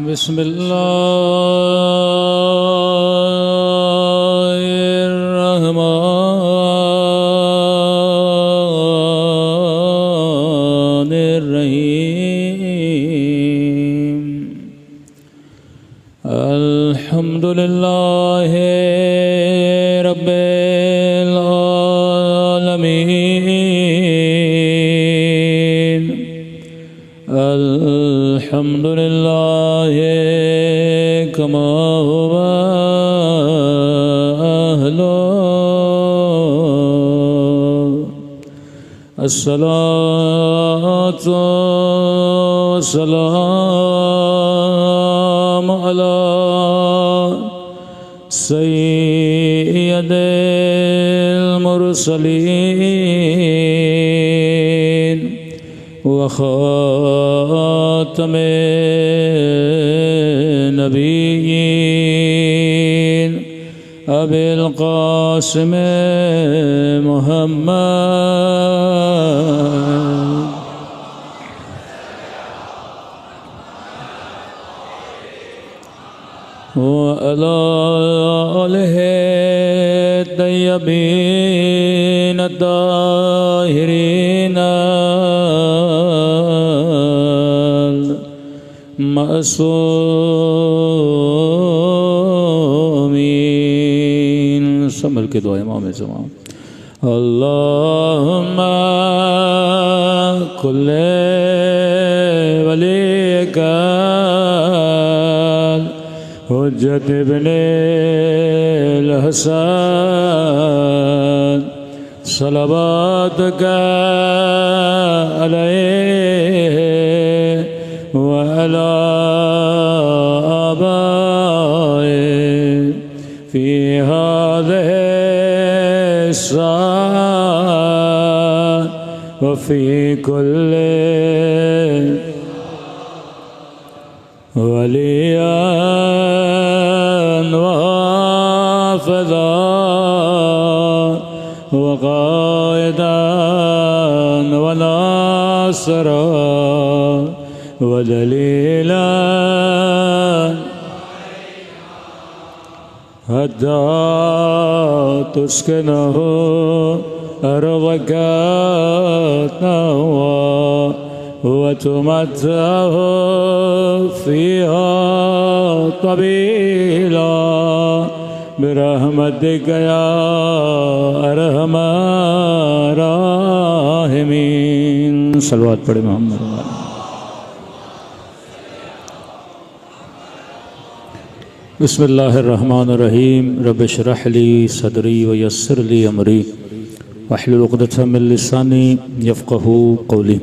बिस्मिल्लाहिर्रहमानिर्रहीम। अल्हम्दुलिल्लाहि रब्बिल आलमीन। अल्हम्दुलिल्लाहि कमा हुवा अहलो। अस्सलातु वस्सलामु अला सय्यिदिल मुरसलीन व खातमिन नबिय्यीन अबिल क़ासिम मुहम्मद व अला आलिहि तय्यबीन ताहिरीन मासूमीन। संभल के दुआ इमाम ज़मान। अल्लाहुम्मा कुल्ले वलीका हुज्जत इब्ने हसन सलवातुका अलैहि व अला आबाए फी हाज़िहि साअत व फी कुल्ली वलिय्यन व हाफ़िज़ा व क़ाइदन व नासिरा व दलीलन हत्ता तुस्किनहु अर्ज़क व तुमत्तिअहु फ़ीहा तवीला बिरहमतिक या अरहमर राहिमीन। सलवात पढ़े मोहम्मद। बिस्मिल्लाहिर्रहमानिर्रहीम। रब्बि इश्रह ली सदरी व यस्सिर ली अमरी वहलुल उक़दतम मिन लिसानी यफ़क़हू क़ौली।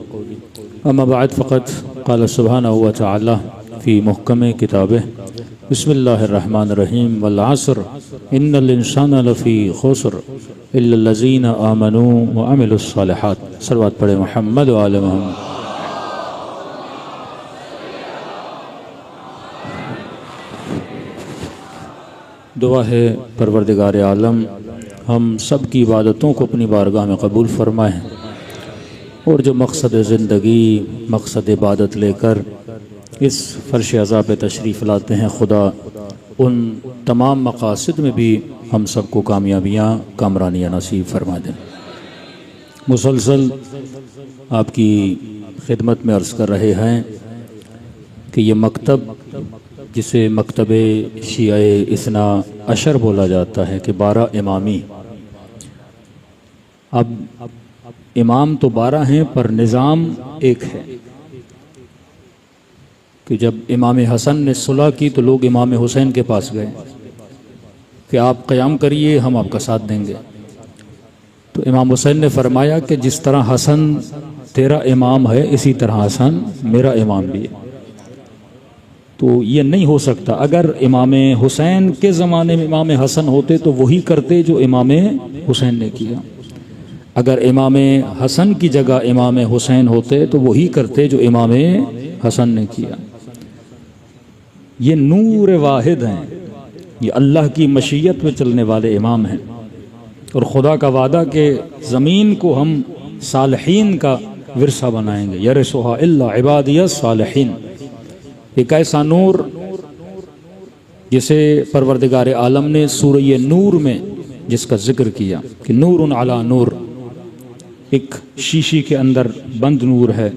अम्मा बाद फ़क़त क़ाल सुब्हानहु व तआला फ़ी मुहकम किताबिह बिस्मिल्लाहिर्रहमानिर्रहीम वल अस्र इन्नल इंसाना लफ़ी खुस्र इल्लल्लज़ीना आमनू व अमिलुस सालिहात। सलवात पढ़े मोहम्मद व आले मोहम्मद। दुआ है परवरदिगार आलम हम सब की इबादतों को अपनी बारगाह में कबूल फरमाएँ और जो मकसद ज़िंदगी मकसद इबादत लेकर इस फ़र्श अज़ा पे तशरीफ़ लाते हैं खुदा उन तमाम मक़ासिद में भी हम सबको कामयाबियाँ कामरानियाँ नसीब फरमा दें। मुसलसल आपकी खिदमत में अर्ज़ कर रहे हैं कि ये मकतब जिसे मकतबे शियाए इस्ना अशर बोला जाता है कि 12 इमामी। अब इमाम तो 12 हैं पर निज़ाम एक है कि जब इमाम हसन ने सुलह की तो लोग इमाम हुसैन के पास गए कि आप क़याम करिए हम आपका साथ देंगे। तो इमाम हुसैन ने फरमाया कि जिस तरह हसन तेरा इमाम है इसी तरह हसन मेरा इमाम भी है। तो ये नहीं हो सकता। अगर इमाम हुसैन के ज़माने में इमाम हसन होते तो वही करते जो इमाम हुसैन ने किया। अगर इमाम हसन की जगह इमाम हुसैन होते तो वही करते जो इमाम हसन ने किया। ये नूर वाहिद हैं, ये अल्लाह की मशीयत में चलने वाले इमाम हैं। और खुदा का वादा कि ज़मीन को हम सालिहीन का विरसा बनाएंगे। यरसुहा इल्ला इबादियस सालिहीन। एक ऐसा नूर जिसे परवरदिगार आलम ने सूरह नूर में जिसका जिक्र किया कि नूरुन अला नूर, एक शीशी के अंदर बंद नूर है,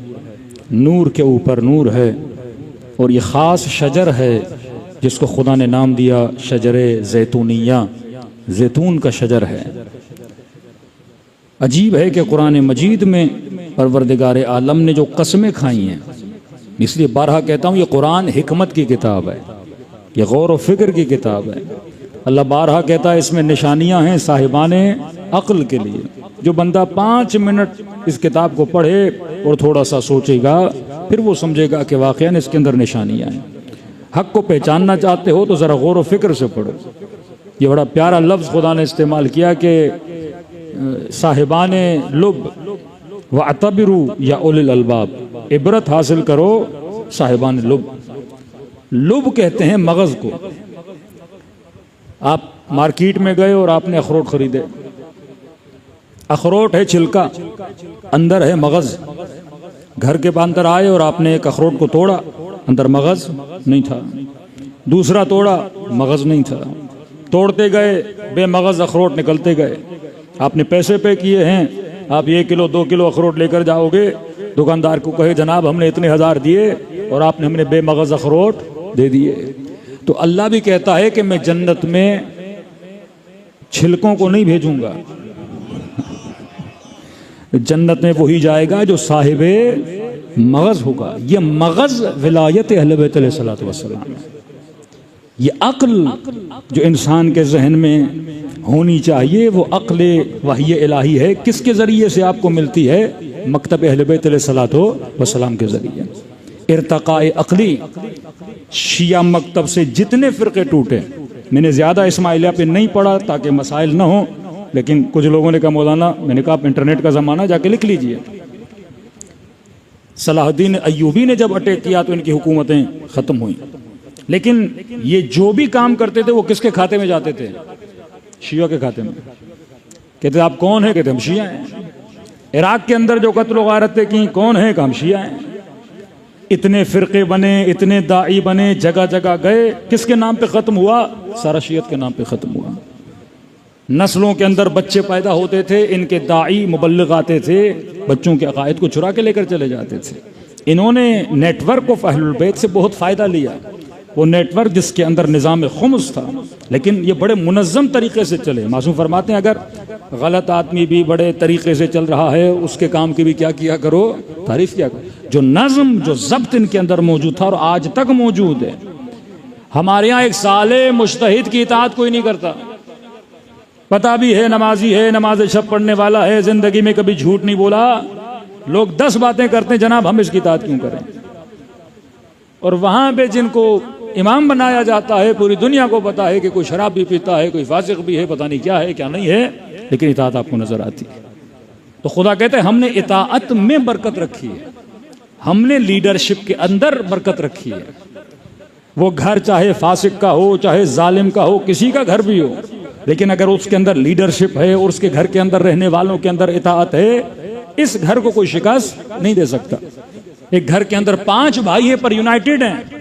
नूर के ऊपर नूर है, और ये ख़ास शजर है जिसको खुदा ने नाम दिया शजर जैतूनिया, जैतून का शजर है। अजीब है कि कुरान मजीद में परवरदिगार आलम ने जो कसमें खाई हैं, इसलिए बारहा कहता हूँ ये कुरान हिकमत की किताब है, ये गौर व फिक्र की किताब है। अल्लाह बारहा कहता है इसमें निशानियां हैं साहिबाने अक्ल के लिए। जो बंदा 5 मिनट इस किताब को पढ़े और थोड़ा सा सोचेगा, फिर वो समझेगा कि वाकई इसके अंदर निशानियां हैं। हक को पहचानना चाहते हो तो ज़रा गौर व फिक्र से पढ़ो। ये बड़ा प्यारा लफ्ज़ खुदा ने इस्तेमाल किया कि साहिबाने लुब व अतबिरू या उलिल अलबाब, इबरत हासिल करो साहिबान लुब। लुब कहते हैं मगज़ को। आप मार्केट में गए और आपने अखरोट खरीदे, अखरोट है छिलका, अंदर है मगज़। घर के अंदर आए और आपने एक अखरोट को तोड़ा, अंदर मगज़ नहीं था। दूसरा तोड़ा, मगज़ नहीं था। तोड़ते गए, बेमगज़ अखरोट निकलते गए। आपने पैसे पे किए हैं, आप 1 किलो 2 किलो अखरोट लेकर जाओगे, दुकानदार को कहे जनाब हमने इतने हज़ार दिए और आपने हमने बेमगज़ अखरोट दे दिए। तो अल्लाह भी कहता है कि मैं जन्नत में छिलकों को नहीं भेजूंगा, जन्नत में वही जाएगा जो साहिबे मगज़ होगा। ये मगज़ विलायत अहले बैत अलैहिस्सलातु वस्सलाम है। ये अक्ल जो इंसान के जहन में होनी चाहिए, वो अक्ल वही इलाही है। किसके ज़रिए से आपको मिलती है? मकतब अहले बैत अलैहिस्सलातु वस्सलाम के ज़रिए। इर्तक़ाए अक्ली, शिया मकतब से जितने फ़िरक़े टूटे, मैंने ज़्यादा इस्माइलिया पे नहीं पढ़ा ताकि मसाइल ना हो, लेकिन कुछ लोगों ने कहा मौलाना, मैंने कहा आप इंटरनेट का ज़माना, जाके लिख लीजिए। सलाहुद्दीन अय्यूबी ने जब अटैक किया तो इनकी हुकूमतें ख़त्म हुई, लेकिन ये जो भी काम करते थे वो किसके खाते में जाते थे? शिया के खाते में। कहते आप कौन है? कहते हम शिया हैं। इराक के अंदर जो कत्ल गारतें की, कौन है? हम शिया हैं। इतने फ़िरक़े बने, इतने दाई बने, जगह जगह गए, किसके नाम पे ख़त्म हुआ? सारा शियत के नाम पे ख़त्म हुआ। नस्लों के अंदर बच्चे पैदा होते थे, इनके दाई मुबल्लिग आते थे, बच्चों के अकायद को चुरा के लेकर चले जाते थे। इन्होंने नेटवर्क ऑफ अहलुल बैत से बहुत फ़ायदा लिया। वो नेटवर्क जिसके अंदर निज़ाम खुम्स था, लेकिन ये बड़े मुनज़्ज़म तरीके से चले। मासूम फरमाते हैं अगर गलत आदमी भी बड़े तरीके से चल रहा है, उसके काम की भी क्या किया करो? तारीफ़ किया करो। जो नज़्म, जो ज़ब्त इनके अंदर मौजूद था और आज तक मौजूद है। हमारे यहाँ एक साले मुज्तहिद की इताअत कोई नहीं करता। पता भी है नमाजी है, नमाज शब पढ़ने वाला है, ज़िंदगी में कभी झूठ नहीं बोला। लोग 10 बातें करते हैं, जनाब हम इसकी इताअत क्यों करें? और वहाँ पे जिनको इमाम बनाया जाता है, पूरी दुनिया को पता है कि कोई शराब भी पीता है, कोई फासिक भी है, पता नहीं क्या है क्या नहीं है, लेकिन इताअत आपको नजर आती है। तो खुदा कहते हैं हमने इताअत में बरकत रखी है, हमने लीडरशिप के अंदर बरकत रखी है। वो घर चाहे फासिक का हो, चाहे जालिम का हो, किसी का घर भी हो, लेकिन अगर उसके अंदर लीडरशिप है और उसके घर के अंदर रहने वालों के अंदर इताअत है, इस घर को कोई शिकस्त नहीं दे सकता। एक घर के अंदर 5 भाई हैं पर यूनाइटेड हैं,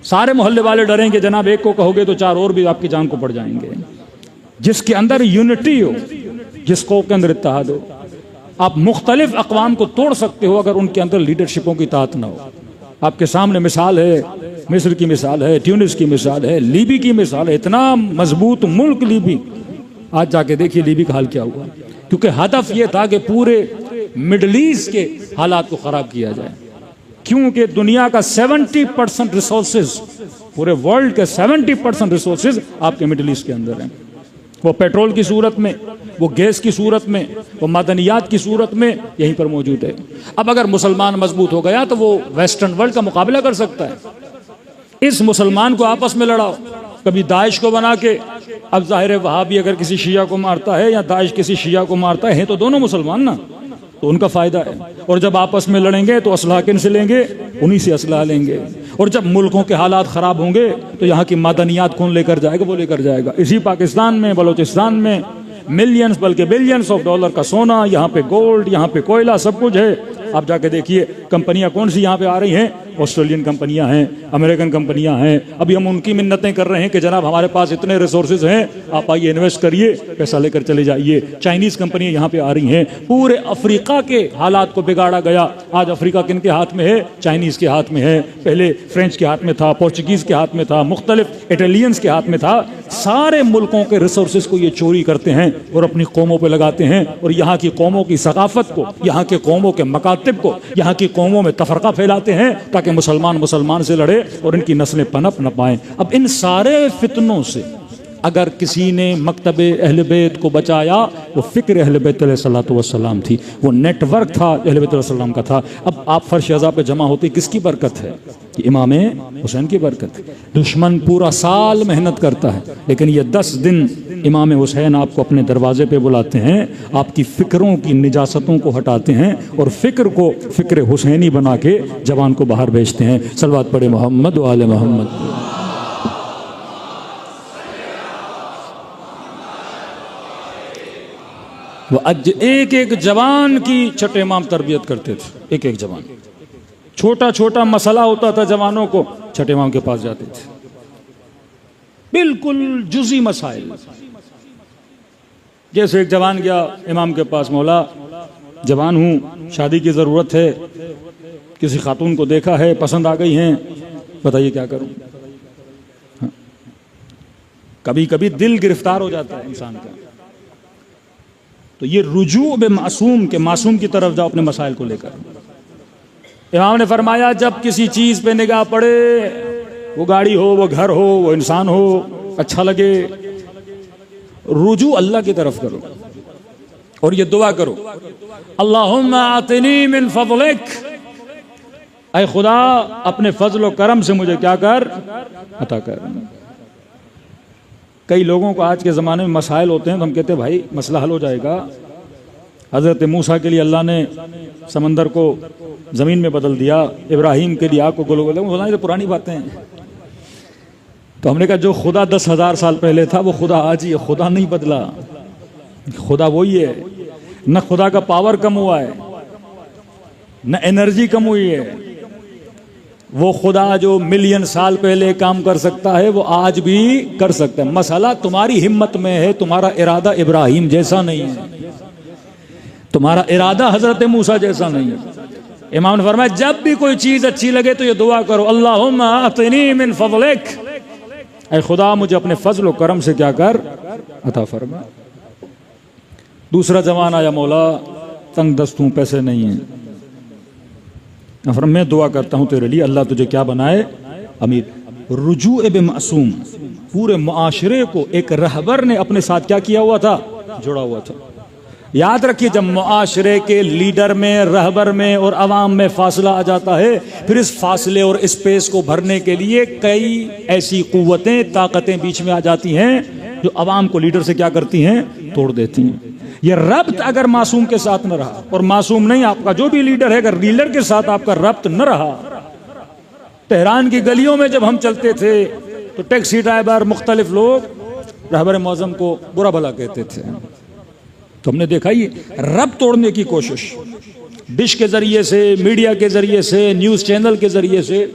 सारे मोहल्ले वाले डरेंगे, जनाब एक को कहोगे तो 4 और भी आपकी जान को पड़ जाएंगे। जिसके अंदर यूनिटी हो, जिसको के अंदर इत्तेहाद हो, आप मुख्तलिफ अक़वाम को तोड़ सकते हो अगर उनके अंदर लीडरशिपों की इताअत ना हो। आपके सामने मिसाल है, मिस्र की मिसाल है, ट्यूनिस की मिसाल है, लीबी की मिसाल है। इतना मजबूत मुल्क लीबी, आज जाके देखिए लीबी का हाल क्या हुआ। क्योंकि हदफ ये था कि पूरे मिडल ईस्ट के हालात को ख़राब किया जाए, क्योंकि दुनिया का 70% रिसोर्सेज, पूरे वर्ल्ड के 70% रिसोर्सेज आपके मिडल ईस्ट के अंदर हैं। वो पेट्रोल की सूरत में, वो गैस की सूरत में, वो मादनियात की सूरत में यहीं पर मौजूद है। अब अगर मुसलमान मजबूत हो गया तो वो वेस्टर्न वर्ल्ड का मुकाबला कर सकता है। इस मुसलमान को आपस में लड़ाओ, कभी दाइश को बना के। अब जाहिर है वहाबी अगर किसी शिया को मारता है या दाइश किसी शिया को मारता है तो दोनों मुसलमान ना, तो उनका फ़ायदा है। और जब आपस में लड़ेंगे तो असलहा किन से लेंगे? उन्हीं से असलहा लेंगे। और जब मुल्कों के हालात ख़राब होंगे तो यहाँ की मादनियात कौन लेकर जाएगा? वो लेकर जाएगा। इसी पाकिस्तान में, बलूचिस्तान में मिलियंस बल्कि बिलियंस ऑफ डॉलर का सोना, यहाँ पे गोल्ड, यहाँ पे कोयला, सब कुछ है। आप जाके देखिए कंपनियां कौन सी यहाँ पे आ रही हैं, ऑस्ट्रेलियन कंपनियां हैं, अमेरिकन कंपनियां हैं। अभी हम उनकी मिन्नतें कर रहे हैं कि जनाब हमारे पास इतने रिसोर्सेज हैं, आप आइए इन्वेस्ट करिए, पैसा लेकर चले जाइए। चाइनीज़ कंपनियां यहाँ पे आ रही हैं। पूरे अफ्रीका के हालात को बिगाड़ा गया। आज अफ्रीका किन के हाथ में है? चाइनीज़ के हाथ में है। पहले फ्रेंच के हाथ में था, पोर्चुगीज़ के हाथ में था, मुख्तलिफ इटालियंस के हाथ में था। सारे मुल्कों के रिसोर्सेज को ये चोरी करते हैं और अपनी कौमों पे लगाते हैं, और यहाँ की कौमों की सकाफत को, यहाँ के कौमों के मकातिब को, यहाँ की कौमों में तफरका फैलाते हैं ताकि मुसलमान मुसलमान से लड़े और इनकी नस्लें पनप न पाएं। अब इन सारे फितनों से अगर किसी ने मकतबे अहले बैत को बचाया, वो फ़िक्र अहले बैत अलैहिस्सलातु वस्सलाम थी, वो नेटवर्क था अहले बैत अलैहिस्सलाम का था। अब आप फर्श अज़ा पे जमा होते किसकी बरकत है? कि इमाम हुसैन की बरकत है। दुश्मन पूरा साल मेहनत करता है, लेकिन ये 10 दिन इमाम हुसैन आपको अपने दरवाजे पे बुलाते हैं, आपकी फ़िक्रों की निजासतों को हटाते हैं और फ़िक्र को फ़िक्र हुसैनी बना के जवान को बाहर भेजते हैं। सलवात पढ़े मोहम्मद व आले मोहम्मद। वो आज एक एक जवान की छठे इमाम तरबियत करते थे। एक एक जवान, छोटा छोटा मसला होता था जवानों को, छठे इमाम के पास जाते थे, बिल्कुल जुज़ी मसाइल। जैसे एक जवान गया इमाम के पास, मौला जवान हूँ, शादी की ज़रूरत है, किसी खातून को देखा है, पसंद आ गई हैं, बताइए क्या करूँ। हाँ। कभी कभी दिल गिरफ्तार हो जाता है इंसान का। तो ये रुजू बे मासूम के, मासूम की तरफ जाओ अपने मसाइल को लेकर। इमाम ने फरमाया जब किसी चीज़ पे निगाह पड़े, वो गाड़ी हो, वो घर हो, वो इंसान हो, अच्छा लगे, रुजू अल्लाह की तरफ करो और ये दुआ करो, अल्लाहुम्मा आतिनी मिन फज़लिक, ऐ खुदा अपने फजल और करम से मुझे क्या कर, अता कर। कई लोगों को आज के ज़माने में मसाइल होते हैं तो हम कहते हैं भाई मसला हल हो जाएगा। हज़रत मूसा के लिए अल्लाह ने समंदर को ज़मीन में बदल दिया, इब्राहीम के लिए आग को गोल गोल, ये पुरानी बातें हैं। तो हमने कहा जो खुदा 10,000 साल पहले था वो खुदा आज ही है, खुदा नहीं बदला, खुदा वही है। न खुदा का पावर कम हुआ है, न एनर्जी कम हुई है। वो खुदा जो मिलियन साल पहले काम कर सकता है वो आज भी कर सकता है। मसला तुम्हारी हिम्मत में है, तुम्हारा इरादा इब्राहीम जैसा नहीं है, तुम्हारा इरादा हजरत मूसा जैसा नहीं है। इमाम ने फरमाया जब भी कोई चीज़ अच्छी लगे तो ये दुआ करो, अल्लाहुम्मा आतिनी मिन फज़लिक, ऐ खुदा मुझे अपने फजल और करम से क्या कर, अता फरमा। दूसरा जवान आया, मौला तंग दस्त हूँ, पैसे नहीं हैं। मैं दुआ करता हूँ तेरे लिए, अल्लाह तुझे क्या बनाए, अमीर। रुजू बे मासूम, पूरे मुआशरे को एक रहबर ने अपने साथ क्या किया हुआ था, जुड़ा हुआ था। याद रखिए जब मुआशरे के लीडर में, रहबर में और अवाम में फासला आ जाता है, फिर इस फासले और स्पेस को भरने के लिए कई ऐसी कुव्वतें, ताकतें बीच में आ जाती हैं जो अवाम को लीडर से क्या करती हैं, तोड़ देती हैं। ये रब्त अगर मासूम के साथ न रहा, और मासूम नहीं आपका जो भी लीडर है, अगर लीडर के साथ आपका रब्त न रहा। तेहरान की गलियों में जब हम चलते थे तो टैक्सी ड्राइवर, मुख्तलिफ लोग रहबर मौज़म को बुरा भला कहते थे। तो हमने देखा ये रब्त तोड़ने की कोशिश डिश के जरिए से, मीडिया के जरिए से, न्यूज़ चैनल के जरिए से।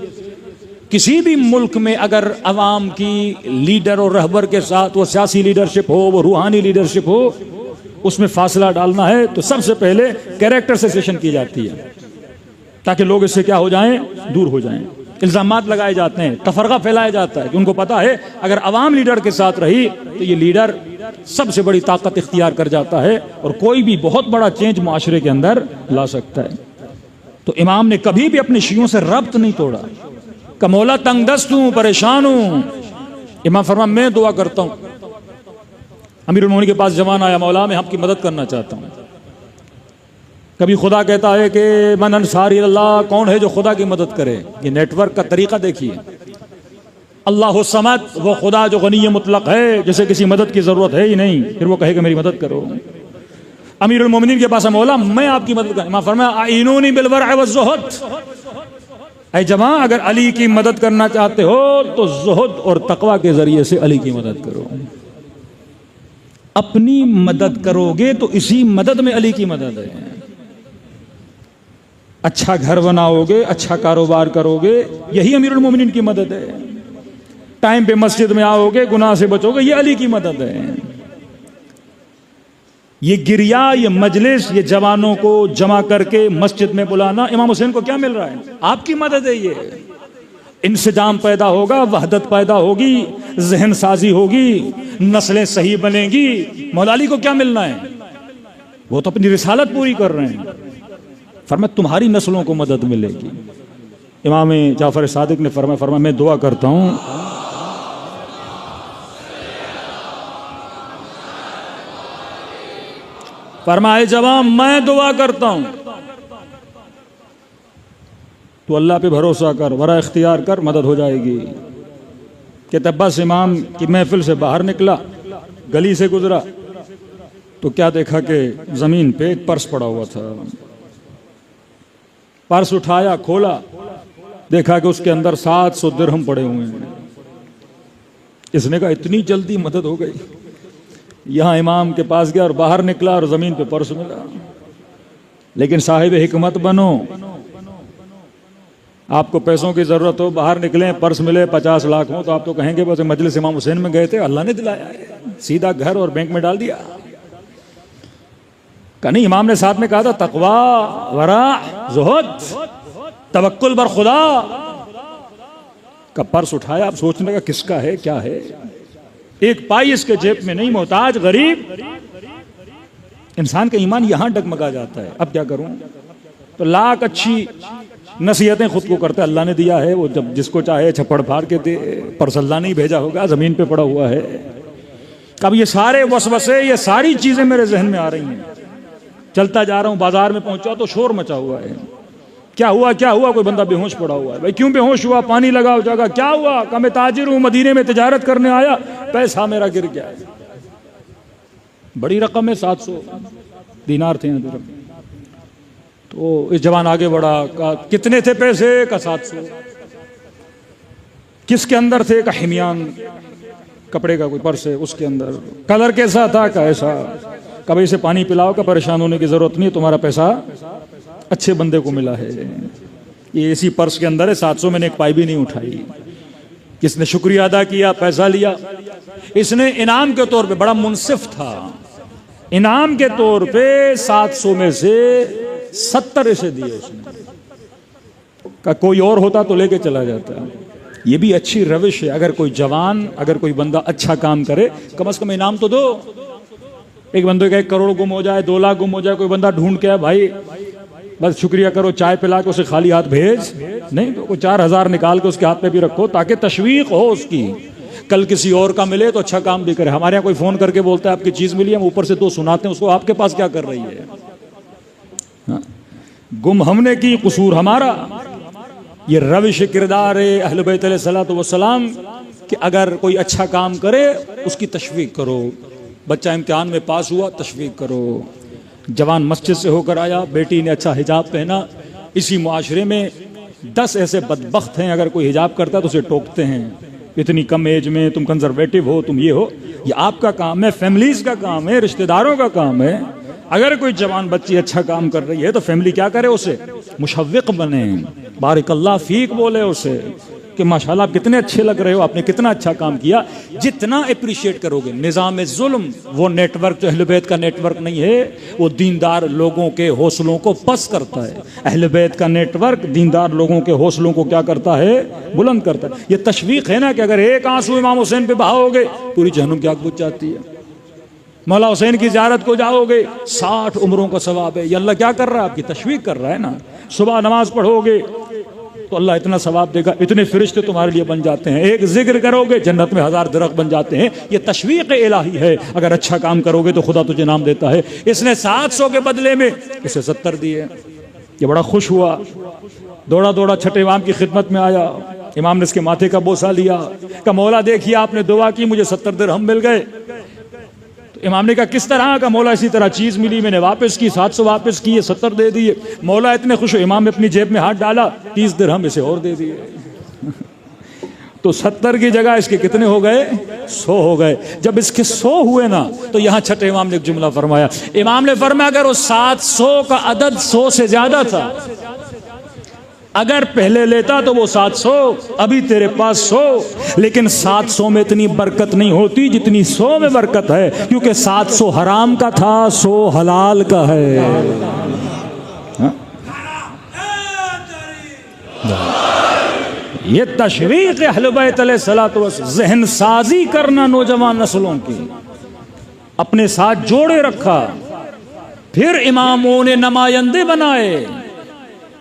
किसी भी मुल्क में अगर अवाम की लीडर और रहबर के साथ, वो सियासी लीडरशिप हो, वो रूहानी लीडरशिप हो, उसमें फासला डालना है तो सबसे पहले कैरेक्टर सेशन की जाती है ताकि लोग इससे क्या हो जाएं, दूर हो जाएं। इल्ज़ामात लगाए जाते हैं, तफरका फैलाया जाता है कि उनको पता है अगर अवाम लीडर के साथ रही तो ये लीडर सबसे बड़ी ताकत इख्तियार कर जाता है और कोई भी बहुत बड़ा चेंज माशरे के अंदर ला सकता है। तो इमाम ने कभी भी अपने शियों से रब्त नहीं तोड़ा। कमौला तंगदस्त हूँ, परेशान हूँ। इमाम फरमा मैं दुआ करता हूँ। अमीरुल मोमिनीन के पास जवान आया, मौला मैं आपकी मदद करना चाहता हूँ। कभी खुदा कहता है कि मन अंसारी अल्लाह, कौन है जो खुदा की मदद करे। ये नेटवर्क का तरीका देखिए। अल्लाह समद, वो खुदा जो गनी मुतलक है, जिसे किसी मदद की ज़रूरत है ही नहीं, फिर वो कहेगा मेरी मदद करो। अमीरुल मोमिनीन के पास मौला मैं आपकी मदद करूँ। इमाम फरमाया आइनूनी बिल वरअ वज़्ज़ुहद, ऐ जवां अगर अली की मदद करना चाहते हो तो ज़ुहद और तकवा के ज़रिए से अली की मदद करो। अपनी मदद करोगे तो इसी मदद में अली की मदद है। अच्छा घर बनाओगे, अच्छा कारोबार करोगे, यही अमीरुल मोमिनीन की मदद है। टाइम पे मस्जिद में आओगे, गुनाह से बचोगे, ये अली की मदद है। ये गिरिया, ये मजलिस, ये जवानों को जमा करके मस्जिद में बुलाना, इमाम हुसैन को क्या मिल रहा है? आपकी मदद है। ये इंसजाम पैदा होगा, वहदत पैदा होगी, जहन साजी होगी, नस्लें सही बनेगी। मौला अली को क्या मिलना है? वो तो अपनी रिसालत पूरी कर रहे हैं। फरमाया तुम्हारी नस्लों को मदद मिलेगी। इमाम जाफर सादिक ने फरमाया मैं दुआ करता हूं, फरमाए जवाब मैं दुआ करता हूं, तो अल्लाह पे भरोसा कर, वरा इख्तियार कर, मदद हो जाएगी। कहते बस इमाम की महफिल से बाहर निकला, गली से गुजरा, तो क्या देखा कि जमीन पे एक पर्स पड़ा हुआ था। पर्स उठाया, खोला, देखा कि उसके अंदर 700 दिरहम पड़े हुए हैं। इसने कहा इतनी जल्दी मदद हो गई। यहां इमाम के पास गया और बाहर निकला और जमीन पे पर्स मिला। लेकिन साहिब हिकमत बनो, आपको पैसों की जरूरत हो, बाहर निकले, पर्स मिले 50 लाख हो, तो आप तो कहेंगे बस मजलिस इमाम हुसैन में गए थे, अल्लाह ने दिलाया है, सीधा घर और बैंक में डाल दिया। नहीं, इमाम ने साथ में कहा था तकवा, वरा, जुहद, तवक्कुल बर खुदा का। पर्स उठाया, आप सोचने का किसका है, क्या है? एक पाई इसके जेब में नहीं, मोहताज, गरीब। इंसान का ईमान यहां डगमगा जाता है। अब क्या करूं? तो लाख अच्छी नसीहतें खुद को करता है, अल्लाह ने दिया है, वो जब जिसको चाहे छप्पड़ फाड़ के दे, पर्स अल्लाह नहीं भेजा होगा, जमीन पे पड़ा हुआ है। अब ये सारे वसवसे, ये सारी चीजें मेरे जहन में आ रही हैं। चलता जा रहा हूं, बाजार में पहुंचा तो शोर मचा हुआ है। क्या हुआ, क्या हुआ? कोई बंदा बेहोश पड़ा हुआ है। भाई क्यों बेहोश हुआ? पानी लगाओ जगह। क्या हुआ? का मैं ताजिर हूं, मदीने में तिजारत करने आया, पैसा मेरा गिर गया है। बड़ी रकम है, 700 दीनार थे। तो इस जवान आगे बढ़ा, का कितने थे पैसे? का 700। किसके अंदर थे? का हिमियान कपड़े का कोई पर्स है, उसके अंदर। कलर कैसा था? का ऐसा। कभी इसे पानी पिलाओ, का परेशान होने की जरूरत नहीं, तुम्हारा पैसा अच्छे बंदे को मिला है। ये इसी पर्स के अंदर है, 700 मैंने एक पाई भी नहीं उठाई। किसने शुक्रिया अदा किया, पैसा लिया। इसने इनाम के तौर पे, बड़ा मुनसिफ था, इनाम के तौर पे 700 में से 70 इसे दिए उसने। का कोई और होता तो लेके चला जाता। ये भी अच्छी रविश है। अगर कोई जवान, अगर कोई बंदा अच्छा काम करे, कम से कम इनाम तो दो। एक बंदे का 1 करोड़ गुम हो जाए, 2 लाख गुम हो जाए, कोई बंदा ढूंढ के, भाई बस शुक्रिया करो, चाय पिला के उसे खाली हाथ भेज नहीं, तो 4,000 निकाल के उसके हाथ पे भी रखो, ताकि तशवीक हो उसकी, कल किसी और का मिले तो अच्छा काम भी करे। हमारे यहाँ कोई फोन करके बोलता है आपकी चीज मिली, हम ऊपर से 2 सुनाते हैं उसको, आपके पास क्या कर रही है? हाँ? गुम हमने की, कसूर हमारा। ये रविश किरदार अहले बैत अलैहिस्सलातु वस्सलाम कि अगर कोई अच्छा काम करे उसकी तशवीक करो। बच्चा इम्तिहान में पास हुआ, तशवीक करो। जवान मस्जिद से होकर आया, बेटी ने अच्छा हिजाब पहना। इसी मुआशरे में 10 ऐसे बदबख्त हैं, अगर कोई हिजाब करता है तो उसे टोकते हैं, इतनी कम एज में तुम कंजर्वेटिव हो, तुम ये हो। ये आपका काम है, फैमिलीज का काम है, रिश्तेदारों का काम है। अगर कोई जवान बच्ची अच्छा काम कर रही है तो फैमिली क्या करे? उसे मुशव्विक बने, बारिकल्लाह फीक बोले उसे कि माशाल्लाह आप कितने अच्छे लग रहे हो, आपने कितना अच्छा काम किया। जितना अप्रिशिएट करोगे। निज़ाम जुल्म वो नेटवर्क जो अहले बैत का नेटवर्क नहीं है, वो दीनदार लोगों के हौसलों को पस्त करता है। अहले बैत का नेटवर्क दीनदार लोगों के हौसलों को क्या करता है? बुलंद करता है। ये तशवीक है ना कि अगर एक आंसू इमाम हुसैन पे बहाओगे, पूरी जहन्नुम की आग बुझ जाती है। मौला हुसैन की ज़ियारत को जाओगे, 60 उम्रों का सवाब है। ये अल्लाह क्या कर रहा है? आपकी तशवीक कर रहा है ना। सुबह नमाज पढ़ोगे तो अल्लाह इतना सवाब देगा, इतने फरिश्ते तुम्हारे लिए बन जाते हैं। एक जिक्र करोगे, जन्नत में 1000 दरख्त बन जाते हैं। ये तशवीक इलाही है। अगर अच्छा काम करोगे तो खुदा तुझे नाम देता है। इसने 700 के बदले में इसे 70 दिए। ये बड़ा खुश हुआ, दौड़ा दौड़ा छठे इमाम की खिदमत में आया। इमाम ने इसके माथे का बोसा लिया, कहा मौला देखिए आपने दुआ की, मुझे 70 दिरहम मिल गए। तो इमाम ने कहा किस तरह का? मौला इसी तरह चीज मिली, मैंने वापस की, 700 वापस किए, 70 दे दिए। मौला इतने खुश हो, इमाम ने अपनी जेब में हाथ डाला, 30 दिरहम इसे और दे दिए। तो 70 की जगह इसके कितने हो गए? 100 हो गए। जब इसके 100 हुए ना, तो यहां छठे इमाम ने एक जुमला फरमाया। इमाम ने फरमाया अगर वो 700 का अदद 100 से ज्यादा था अगर पहले लेता तो वो 700, अभी तेरे पास 100, लेकिन 700 में इतनी बरकत नहीं होती जितनी 100 में बरकत है, क्योंकि 700 हराम का था, 100 हलाल का है। हा? ये तशरीक़ अहले बैत अलैहिस्सलातु वस्सलाम, ज़हन साजी करना नौजवान नस्लों की, अपने साथ जोड़े रखा, फिर इमामों ने नुमाइंदे बनाए।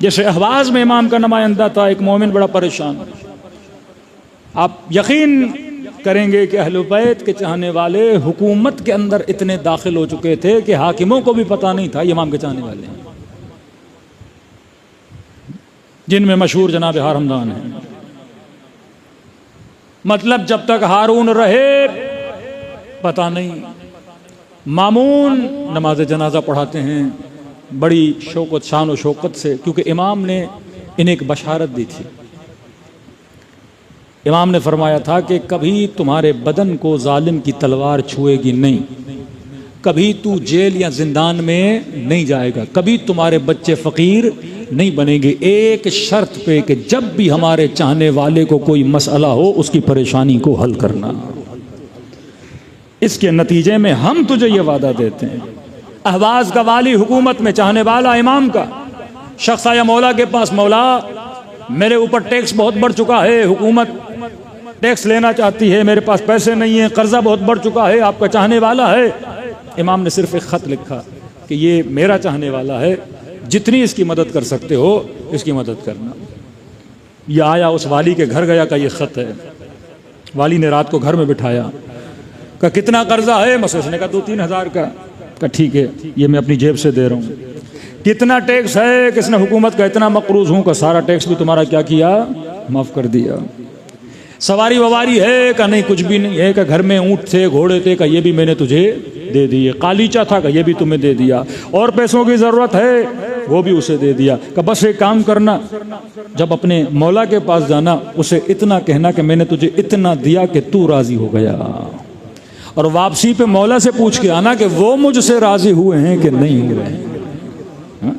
जैसे अहवाज में इमाम का नुमाइंदा था एक मोमिन, बड़ा परेशान। आप यकीन करेंगे कि अहले बैत के चाहने वाले हुकूमत के अंदर इतने दाखिल हो चुके थे कि हाकिमों को भी पता नहीं था ये इमाम के चाहने वाले हैं, जिनमें मशहूर जनाब हारमदान है। मतलब जब तक हारून रहे पता नहीं। मामून नमाज जनाजा पढ़ाते हैं बड़ी शौकत, शान और शौकत से, क्योंकि इमाम ने इन्हें एक बशारत दी थी। इमाम ने फरमाया था कि कभी तुम्हारे बदन को जालिम की तलवार छुएगी नहीं, कभी तू जेल या जिंदान में नहीं जाएगा, कभी तुम्हारे बच्चे फ़कीर नहीं बनेंगे, एक शर्त पे कि जब भी हमारे चाहने वाले को कोई मसला हो उसकी परेशानी को हल करना। इसके नतीजे में हम तुझे ये वादा देते हैं। अहवाज का वाली हुकूमत में चाहने वाला इमाम का शख्स आया मौला के पास, मौला मेरे ऊपर टैक्स बहुत बढ़ चुका है, हुकूमत टैक्स लेना चाहती है, मेरे पास पैसे नहीं है, कर्जा बहुत बढ़ चुका है, आपका चाहने वाला है। इमाम ने सिर्फ एक ख़त लिखा कि ये मेरा चाहने वाला है, जितनी इसकी मदद कर सकते हो इसकी मदद करना। यह आया, उस वाली के घर गया, का ये ख़त है। वाली ने रात को घर में बिठाया, का कितना कर्जा है? मसले उसने कहा 2-3 हज़ार का ठीक है, ये मैं अपनी जेब से दे रहा हूँ। कितना टैक्स है? किसने हुकूमत का इतना मकरूज हूँ, का सारा टैक्स भी तुम्हारा क्या किया, माफ़ कर दिया। सवारी ववारी है? का नहीं कुछ भी नहीं है। का घर में ऊँट थे, घोड़े थे? का ये भी मैंने तुझे दे दिए। कालीचा था? का ये भी तुम्हें दे दिया। और पैसों की ज़रूरत है? वो भी उसे दे दिया। का बस एक काम करना, जब अपने मौला के पास जाना उसे इतना कहना कि मैंने तुझे इतना दिया कि तू राज़ी हो गया, और वापसी पे मौला से पूछ के आना कि वो मुझसे राज़ी हुए हैं कि नहीं हुए हैं।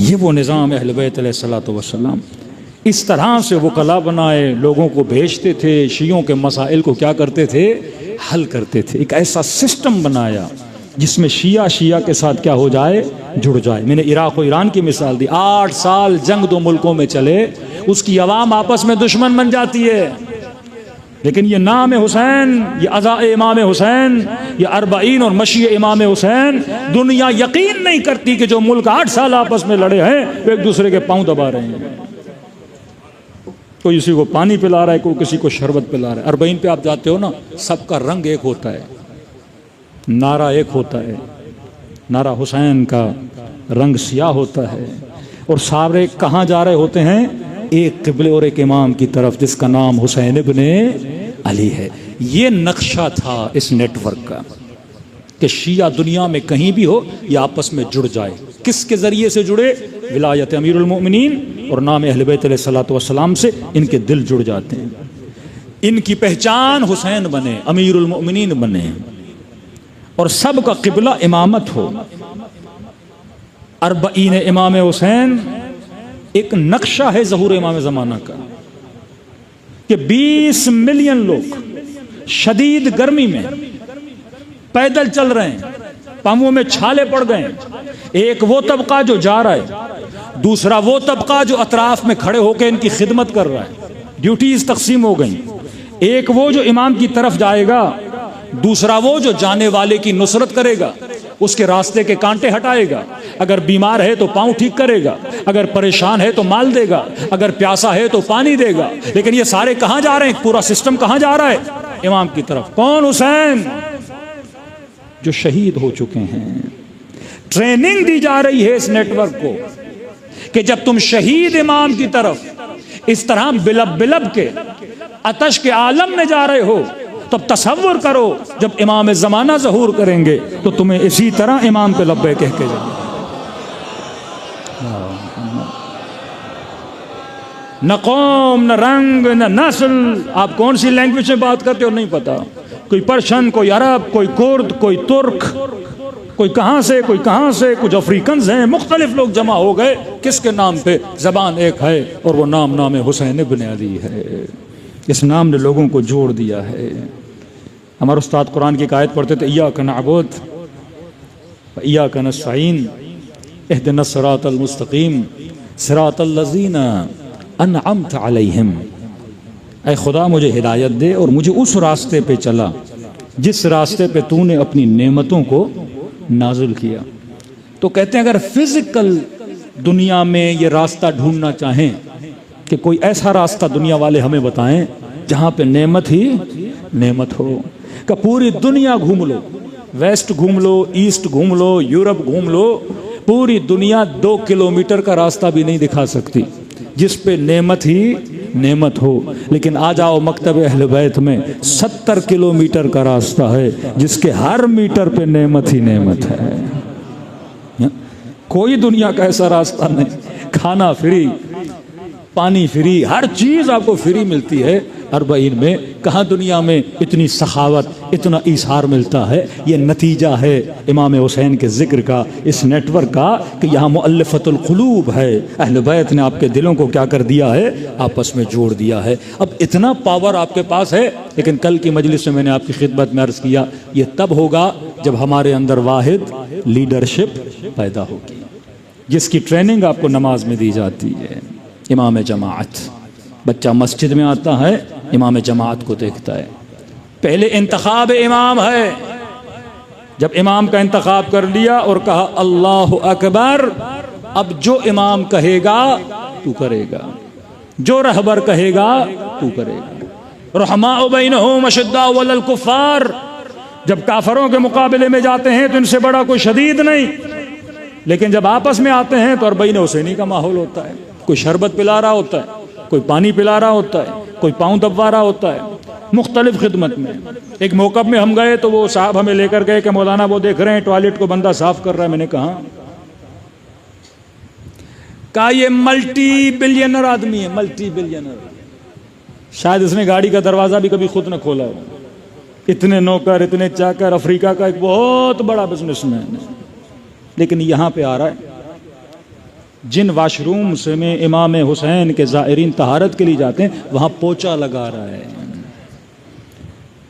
ये वो निज़ाम अहले बैत अलैहिस्सलातु वस्सलाम। इस तरह से वो कला बनाए, लोगों को भेजते थे, शियों के मसाइल को क्या करते थे, हल करते थे। एक ऐसा सिस्टम बनाया जिसमें शिया के साथ क्या हो जाए, जुड़ जाए। मैंने इराक़ और ईरान की मिसाल दी। 8 साल जंग 2 मुल्कों में चले, उसकी अवाम आपस में दुश्मन बन जाती है, लेकिन ये नाम हुसैन, ये अज़ा इमाम हुसैन, ये 40 और मशी इमाम हुसैन, दुनिया यकीन नहीं करती कि जो मुल्क 8 साल आपस में लड़े हैं वो एक दूसरे के पांव दबा रहे हैं। कोई किसी को पानी पिला रहा है, कोई किसी को शरबत पिला रहा है। 40 पे आप जाते हो ना, सबका रंग एक होता है, नारा एक होता है। नारा हुसैन का रंग सियाह होता है, और सारे कहाँ जा रहे होते हैं, एक क़िबले और एक इमाम की तरफ, जिसका नाम हुसैन इब्ने अली है। ये नक्शा था इस नेटवर्क का कि शिया दुनिया में कहीं भी हो ये आपस में जुड़ जाए। किसके ज़रिए से जुड़े? विलायत अमीरुल मोमिनीन और नाम अहले बैत अलैहिस्सलातु वस्सलाम से इनके दिल जुड़ जाते हैं। इनकी पहचान हुसैन बने, अमीरुल मोमिनीन बने, और सब का क़िबला इमामत हो। 40 इमाम हुसैन एक नक्शा है ज़हूर इमाम ज़माना का, कि 20 मिलियन लोग शदीद गर्मी में पैदल चल रहे हैं, पांवों में छाले पड़ गए। एक वो तबका जो जा रहा है, दूसरा वो तबका जो अतराफ में खड़े होकर इनकी खिदमत कर रहा है। ड्यूटीज तकसीम हो गई। एक वो जो इमाम की तरफ जाएगा, दूसरा वो जो जाने वाले की नुसरत करेगा, उसके रास्ते के कांटे हटाएगा। अगर बीमार है तो पाँव ठीक करेगा, अगर परेशान है तो माल देगा, अगर प्यासा है तो पानी देगा। लेकिन ये सारे कहाँ जा रहे हैं? पूरा सिस्टम कहाँ जा रहा है? इमाम की तरफ। कौन? हुसैन, जो शहीद हो चुके हैं। ट्रेनिंग दी जा रही है इस नेटवर्क को कि जब तुम शहीद इमाम की तरफ इस तरह बिलब बिलब के अतश के आलम में जा रहे हो, तब तसव्वुर करो जब इमाम ज़माना ज़हूर करेंगे तो तुम्हें इसी तरह इमाम पे लब्बे कह के जाओ। न कौम, न रंग, न नस्ल, आप कौन सी लैंग्वेज में बात करते हो नहीं पता। कोई पर्शियन, कोई अरब, कोई कुर्द, कोई तुर्क, कोई कहाँ से, कोई कहाँ से, कुछ अफ्रीकन हैं, मुख्तलिफ लोग जमा हो गए। किसके नाम पे? ज़बान एक है और वो नाम हुसैन इब्न अली है। इस नाम ने लोगों को जोड़ दिया है। हमारे उस्ताद कुरान की एक आयत पढ़ते थे, इय्याका नअबुद व इय्याका नस्तईन इहदिनस सिरातल मुस्तकीम सिरातल लज़ीना अनअमत अलैहिम। ऐ खुदा मुझे हिदायत दे और मुझे उस रास्ते पे चला जिस रास्ते पे तूने अपनी नेमतों को नाजुल किया। तो कहते हैं अगर फिजिकल दुनिया में ये रास्ता ढूंढना चाहें कि कोई ऐसा रास्ता दुनिया वाले हमें बताएं जहां पे नेमत ही नेमत हो, कि पूरी दुनिया घूम लो, वेस्ट घूम लो, ईस्ट घूम लो, यूरोप घूम लो, पूरी दुनिया 2 किलोमीटर का रास्ता भी नहीं दिखा सकती जिस पे नेमत ही नेमत हो। लेकिन आ जाओ मकतब अहले बैत में 70 किलोमीटर का रास्ता है जिसके हर मीटर पे नेमत ही नेमत है। कोई दुनिया का ऐसा रास्ता नहीं। खाना फ्री, पानी फ्री, हर चीज आपको फ्री मिलती है। अरबईन में कहाँ दुनिया में इतनी सखावत, इतना ईसार मिलता है। ये नतीजा है इमाम हुसैन के जिक्र का, इस नेटवर्क का, कि यहाँ मुअल्लिफतुल क़ुलूब है। अहले बैत ने आपके दिलों को क्या कर दिया है? आपस में जोड़ दिया है। अब इतना पावर आपके पास है। लेकिन कल की मजलिस में मैंने आपकी खिदमत में अर्ज़ किया, ये तब होगा जब हमारे अंदर वाहिद लीडरशिप पैदा होगी, जिसकी ट्रेनिंग आपको नमाज में दी जाती है। इमाम जमाअत, बच्चा मस्जिद में आता है, इमाम जमाअत को देखता है। पहले इंतखाब इमाम है। जब इमाम का इंतखाब कर लिया और कहा अल्लाहु अकबर, अब जो इमाम कहेगा तू करेगा, जो रहबर कहेगा तू करेगा। रहमाउ बैनहुम अशद्दाउ अलल कुफ्फार, जब काफरों के मुकाबले में जाते हैं तो इनसे बड़ा कोई शदीद नहीं। लेकिन जब आपस में आते हैं तो अरबईन हुसैनी का माहौल होता है। कोई शरबत पिला रहा होता है, कोई पानी पिला रहा होता है, कोई पाँव दबवा रहा होता है, मुख्तलिफ खिदमत में। एक मौक़िफ़ में हम गए तो वो साहब हमें लेकर गए कि मौलाना वो देख रहे हैं टॉयलेट को बंदा साफ कर रहा है। मैंने कहा ये मल्टी बिलियनर आदमी है, मल्टी बिलियनर। शायद इसने गाड़ी का दरवाज़ा भी कभी खुद न खोला हो। इतने नौकर, इतने चाकर, अफ्रीका का एक बहुत बड़ा बिजनेसमैन है। लेकिन यहाँ पे आ रहा है, जिन वाशरूम से में इमाम हुसैन के ज़ायरीन तहारत के लिए जाते हैं वहाँ पोछा लगा रहा है।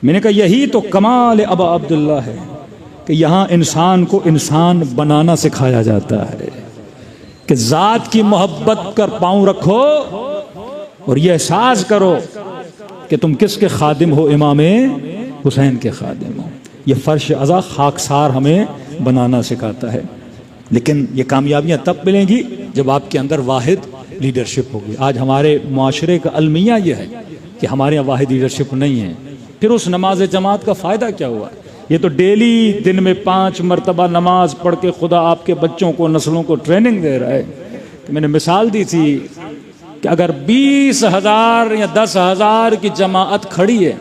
मैंने कहा यही तो कमाल अबा अब्दुल्ला है कि यहाँ इंसान को इंसान बनाना सिखाया जाता है, कि ज़ात की मोहब्बत कर पाँव रखो और ये एहसास करो कि तुम किसके खादिम हो, इमाम हुसैन के खादिम हो। ये फ़र्श अज़ा खाकसार हमें बनाना सिखाता है। लेकिन ये कामयाबियाँ तब मिलेंगी जब आपके अंदर वाहिद लीडरशिप होगी। आज हमारे माशरे का अलमिया ये है कि हमारे यहाँ वाहिद लीडरशिप नहीं है। फिर उस नमाज जमात का फ़ायदा क्या हुआ? ये तो डेली दिन में 5 मरतबा नमाज पढ़ के खुदा आपके बच्चों को, नस्लों को ट्रेनिंग दे रहा है। तो मैंने मिसाल दी थी कि अगर 20,000 या 10,000 की जमात खड़ी है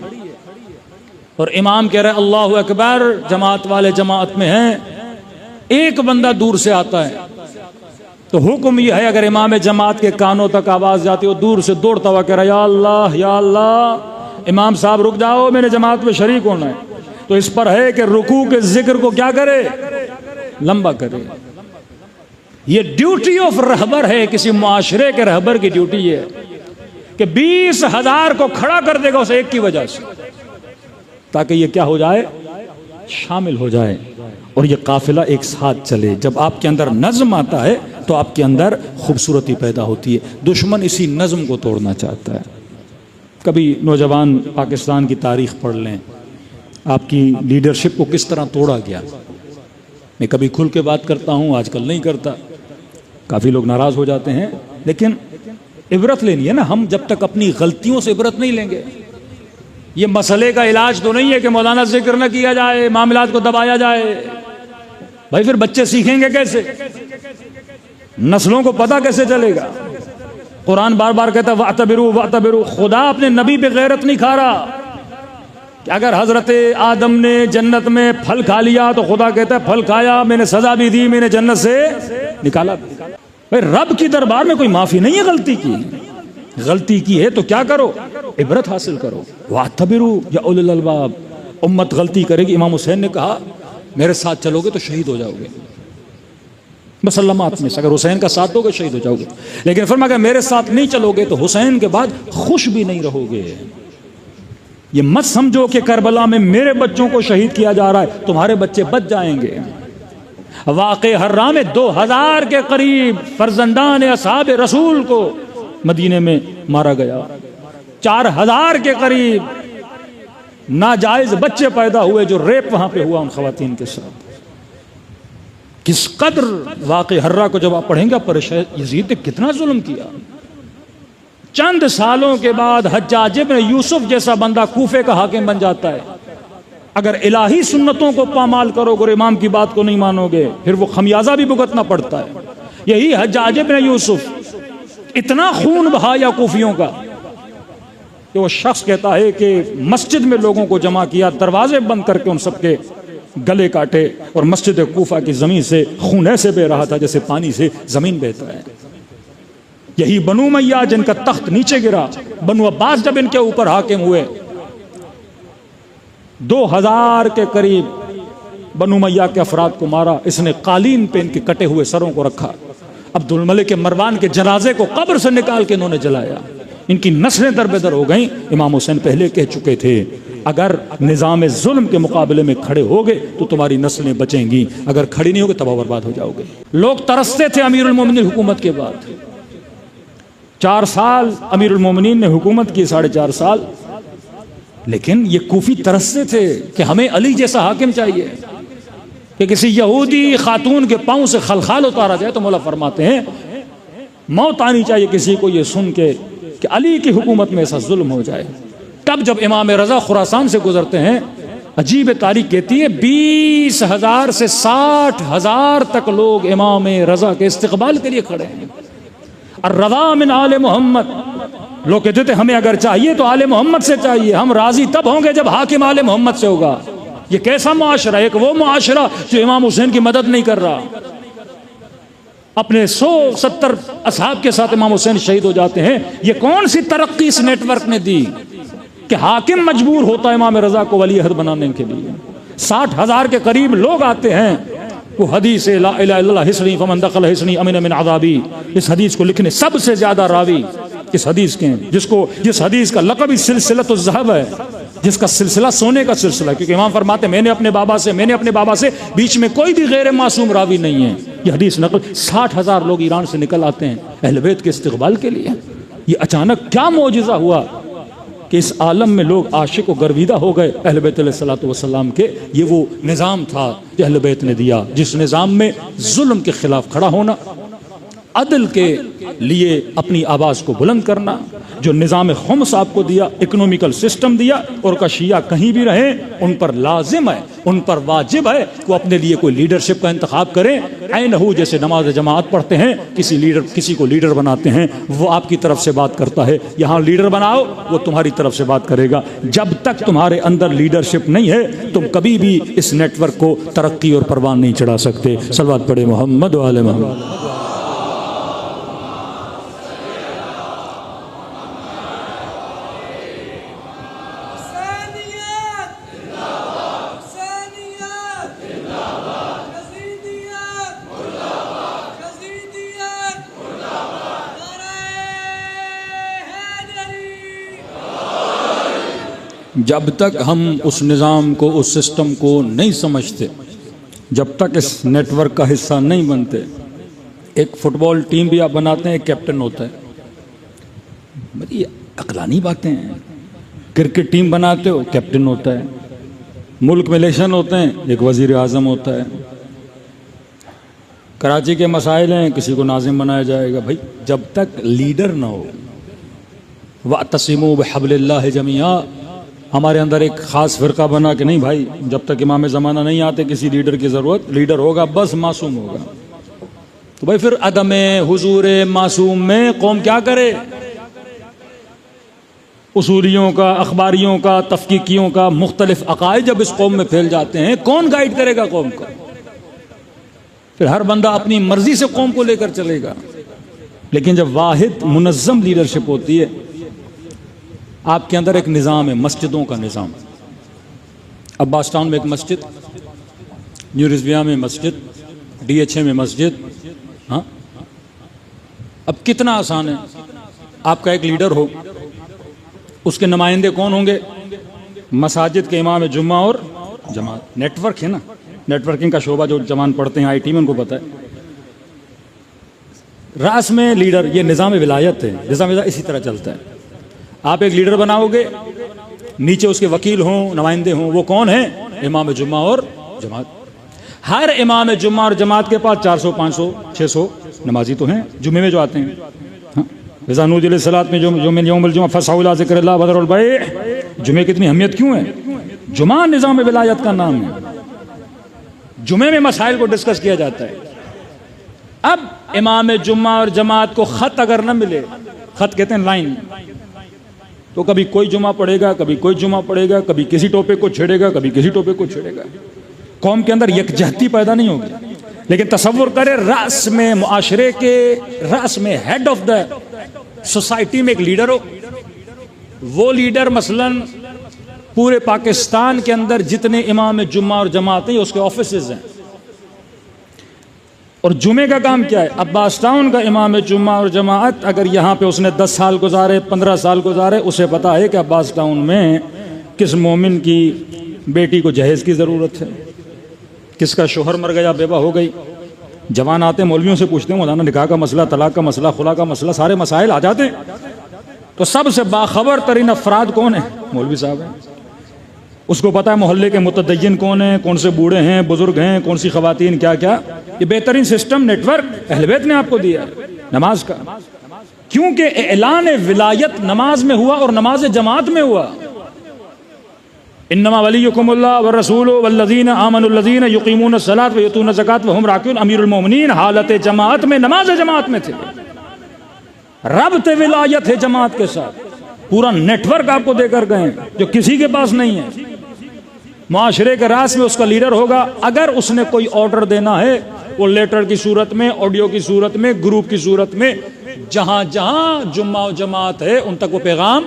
और इमाम कह रहे हैं अल्लाहु अकबर, जमात वाले जमात में हैं, एक बंदा दूर से आता है तो हुक्म यह है अगर इमाम जमात के कानों तक आवाज जाती है, दूर से दौड़ता हुआ कह रहा है या अल्लाह या अल्लाह, इमाम साहब रुक जाओ, मैंने जमात में शरीक होना है। तो इस पर है कि रुकू के जिक्र को क्या करे? लंबा करे। ये ड्यूटी ऑफ रहबर है, किसी मुआशरे के रहबर की ड्यूटी है कि 20,000 को खड़ा कर देगा उस एक की वजह से, ताकि ये क्या हो जाए? शामिल हो जाए और ये काफिला एक साथ चले। जब आपके अंदर नज़्म आता है तो आपके अंदर खूबसूरती पैदा होती है। दुश्मन इसी नज़्म को तोड़ना चाहता है। कभी नौजवान पाकिस्तान की तारीख़ पढ़ लें, आपकी लीडरशिप को किस तरह तोड़ा गया। मैं कभी खुल के बात करता हूँ, आजकल नहीं करता, काफ़ी लोग नाराज़ हो जाते हैं। लेकिन इबरत लेनी है ना। हम जब तक अपनी गलतियों से इबरत नहीं लेंगे, ये मसले का इलाज तो नहीं है कि मौलाना जिक्र न किया जाए, मामलात को दबाया जाए। भाई फिर बच्चे सीखेंगे कैसे? नस्लों को पता कैसे चलेगा? कुरान बार बार कहता है वातबिरू वातबिरू। खुदा अपने नबी पे गैरत नहीं खा रहा कि अगर हजरत आदम ने जन्नत में फल खा लिया तो खुदा कहता है फल खाया, मैंने सजा भी दी, मैंने जन्नत से निकाला। भाई रब की दरबार में कोई माफी नहीं है गलती की। गलती की है तो क्या करो? इबरत हासिल करो। वातबिरू या उलुल अलबाब। उम्मत गलती करेगी। इमाम हुसैन ने कहा मेरे साथ चलोगे तो शहीद हो जाओगे, मुसलमात में से अगर हुसैन का साथ दोगे शहीद हो जाओगे। लेकिन फरमाया अगर मेरे साथ नहीं चलोगे तो हुसैन के बाद खुश भी नहीं रहोगे। ये मत समझो कि करबला में मेरे बच्चों को शहीद किया जा रहा है, तुम्हारे बच्चे बच जाएंगे। वाक़े हर्रा में 2000 के करीब फर्जंदान असहाब रसूल को मदीने में मारा गया। 4000 के करीब नाजायज बच्चे पैदा हुए जो रेप वहां पे हुआ उन खवातीन के साथ। किस कदर वाक़े हर्रा को जब आप पढ़ेंगे पर यजीद ने कितना जुल्म किया। चंद सालों के बाद हज्जाज इब्न यूसुफ जैसा बंदा कूफे का हाकिम बन जाता है। अगर इलाही सुन्नतों को पामाल करोगे और इमाम की बात को नहीं मानोगे फिर वो खमियाजा भी भुगतना पड़ता है। यही हज्जाज इब्न यूसुफ इतना खून बहाया कूफियों का कि वो शख्स कहता है कि मस्जिद में लोगों को जमा किया, दरवाजे बंद करके उन सबके गले काटे और मस्जिद कूफा की जमीन से खून ऐसे बह रहा था जैसे पानी से जमीन बहता है। यही बनु उमय्या जिनका तख्त नीचे गिरा, बनु अब्बास जब इनके ऊपर हाकिम हुए 2000 के करीब बनु उमय्या के अफराद को मारा। इसने कालीन पे इनके कटे हुए सरों को रखा। अब्दुल मलिक मरवान के जनाजे को कब्र से निकाल के इन्होंने जलाया। इनकी नस्लें दरबेदर हो गईं। इमाम हुसैन पहले कह चुके थे अगर निज़ाम जुल्म के मुकाबले में खड़े होगे तो तुम्हारी नस्लें बचेंगी, अगर खड़ी नहीं होगे तबाह बर्बाद हो जाओगे। लोग तरसते थे अमीरुल मोमिनीन हुकूमत के बाद। 4 साल अमीरुल मोमिनीन ने हुकूमत की, 4.5 साल, लेकिन ये कूफी तरसते थे कि हमें अली जैसा हाकिम चाहिए कि किसी यहूदी खातून के पांव से खलखाल उतारा जाए तो मौला फरमाते हैं मौत आनी चाहिए किसी को ये सुन के कि अली की हुकूमत में ऐसा जुल्म हो जाए। तब जब इमाम रजा खुरासान से गुजरते हैं, अजीब तारीख कहती है 20,000 से 60,000 तक लोग इमाम रजा के इस्तकबाल के लिए खड़े हैं। और रवा मिन आले मोहम्मद, लोग कहते थे हमें अगर चाहिए तो आले मोहम्मद से चाहिए, हम राजी तब होंगे जब हाकिम आले मोहम्मद से होगा। ये कैसा मुआशरा, एक वो मुआशरा जो इमाम हुसैन की मदद नहीं कर रहा। अपने 170 असहाब के साथ इमाम हुसैन शहीद हो जाते हैं। ये कौन सी तरक्की इस नेटवर्क ने दी कि हाकिम मजबूर होता है इमाम रजा को वली अहद बनाने के लिए। 60,000 के करीब लोग आते हैं। वो हदीस ला इलाहा इल्लल्लाह हिस्नी फमन दखल हिस्नी अमिन मिन अज़ाबी, इस हदीस को लिखने सबसे ज्यादा रावी इस हदीस के हैं, जिस हदीस का लक़ब ही सिलसिलतुज़ ज़हब है, जिसका सिलसिला सोने का सिलसिला, क्योंकि इमाम फरमाते मैंने अपने बाबा से बीच में कोई भी गैर मासूम रावी नहीं है। ये हदीस नकल 60,000 लोग ईरान से निकल आते हैं अहले बैत के इस्तक़बाल के लिए। ये अचानक क्या मौजिज़ा हुआ कि इस आलम में लोग आशिक और गर्विदा हो गए अहले बैत अलैहिस्सलातु वस्सलाम के। ये वो निज़ाम था जो अहले बैत ने दिया, जिस निज़ाम में जुल्म के खिलाफ खड़ा होना, अदल के लिए अपनी आवाज़ को बुलंद करना, जो निज़ाम खुम्स आपको दिया, इकोनॉमिकल सिस्टम दिया, और का शिया कहीं भी रहे उन पर लाजिम है, उन पर वाजिब है कि वो अपने लिए कोई लीडरशिप का इंतखाब करें। ऐनहू जैसे नमाज जमात पढ़ते हैं, किसी को लीडर बनाते हैं, वो आपकी तरफ से बात करता है, यहाँ लीडर बनाओ, वो तुम्हारी तरफ से बात करेगा। जब तक तुम्हारे अंदर लीडरशिप नहीं है तुम कभी भी इस नेटवर्क को तरक्की और परवान नहीं चढ़ा सकते। सलवात पढ़े मोहम्मद व आले मोहम्मद। जब तक हम उस निज़ाम को, उस सिस्टम को नहीं समझते, जब तक इस नेटवर्क का हिस्सा नहीं बनते, एक फुटबॉल टीम भी आप बनाते हैं, एक कैप्टन होता है, बड़ी अकलानी बातें हैं। क्रिकेट टीम बनाते हो, कैप्टन होता है। मुल्क में इलेक्शन होते हैं, एक वज़ीर आज़म होता है। कराची के मसाइल हैं, किसी को नाज़िम बनाया जाएगा। भाई जब तक लीडर ना हो, वअतसिमू बिहब्लिल्लाहि जमीआ, हमारे अंदर एक ख़ास फ़िरका बना कि नहीं भाई जब तक इमाम ज़माना नहीं आते किसी लीडर की ज़रूरत, लीडर होगा बस मासूम होगा। तो भाई फिर अदम हुजूर मासूम में कौम क्या करे? उसूलियों का, अखबारियों का, तफ़कीकियों का मुख्तलिफ अकायद जब इस कौम में फैल जाते हैं, कौन गाइड करेगा कौम को? फिर हर बंदा अपनी मर्जी से कौम को लेकर चलेगा। लेकिन जब वाहिद मुनज़्ज़म लीडरशिप होती है, आपके अंदर एक निज़ाम है, मस्जिदों का निज़ाम। अब्बास टाउन में एक मस्जिद, न्यू रिजविया में मस्जिद, DHA में मस्जिद। हाँ, अब कितना आसान है। आपका एक लीडर हो, उसके नुमाइंदे कौन होंगे? मसाजिद के इमाम जुम्मा और जमात। नेटवर्क है ना, नेटवर्किंग का शोबा जो जवान पढ़ते हैं IT में उनको पता है। रास में लीडर, ये निज़ाम विलायत है। निज़ाम विलायत इसी तरह चलता है। आप एक लीडर बनाओगे, नीचे उसके वकील हों, नुमाइंदे हों। वो कौन है? इमाम जुम्मा और जमात। हर इमाम जुम्मा और जमात के पास 400, 500, 600 नमाजी तो हैं जुम्मे में जो आते हैं। हाँ, सलात में जो फसाउला ज़िक्रिल्लाह बदरुल बै। जुम्मे की इतनी अहमियत क्यों है? जुम्मा निज़ाम विलायत का नाम है। जुम्मे में मसाइल को डिस्कस किया जाता है। अब इमाम जुम्मा और जमात को खत अगर न मिले, खत कहते हैं लाइन, तो कभी कोई जुम्मा पढ़ेगा, कभी कोई जुम्मा पढ़ेगा, कभी किसी टॉपिक को छेड़ेगा, कभी किसी टॉपिक को छेड़ेगा। कौम के अंदर यकजहती पैदा नहीं होगी। लेकिन तसव्वुर करें, रास में, मुआशरे के रास में, हेड ऑफ द सोसाइटी में एक लीडर हो। वो लीडर मसलन पूरे पाकिस्तान के अंदर जितने इमाम जुम्मा और जमात हैं उसके ऑफिसेज हैं। और जुमे का काम क्या है? अब्बास टाउन का इमाम जुम्मा और जमात अगर यहाँ पे उसने 10 साल गुजारे, 15 साल गुजारे, उसे पता है कि अब्बास टाउन में किस मोमिन की बेटी को जहेज की ज़रूरत है, किसका शोहर मर गया, बेवा हो गई। जवान आते हैं, मौलवियों से पूछते हैं, मौलाना निकाह का मसला, तलाक का मसला, खुला का मसला, सारे मसाइल आ जाते हैं। तो सबसे बाखबर तरीन अफराद कौन है? मौलवी साहब हैं। उसको पता है मोहल्ले के मुतदय्यिन कौन है, कौन से बूढ़े हैं, बुजुर्ग हैं, कौन सी खवातीन, क्या क्या। ये बेहतरीन सिस्टम, नेटवर्क अहले बैत ने आपको दिया है नमाज का। क्योंकि ऐलान विलायत नमाज में हुआ और नमाज जमात में हुआ। इन्नमा वलियुकुमुल्लाह व रसूलुहु वल्लज़ीना आमनुल्लज़ीना युक़ीमूनस सलात व युतूनज़ ज़कात व हुम राकिऊन। अमीरुल मोमिनीन हालत जमात में, नमाज जमात में थे। रब्त विलायत है जमात के साथ। पूरा नेटवर्क आपको देकर गए जो किसी के पास नहीं है। माशरे के रास में उसका लीडर होगा। अगर उसने कोई ऑर्डर देना है, वो लेटर की सूरत में, ऑडियो की सूरत में, ग्रुप की सूरत में, जहां जहां जुम्मा और जमात है उन तक वो पैगाम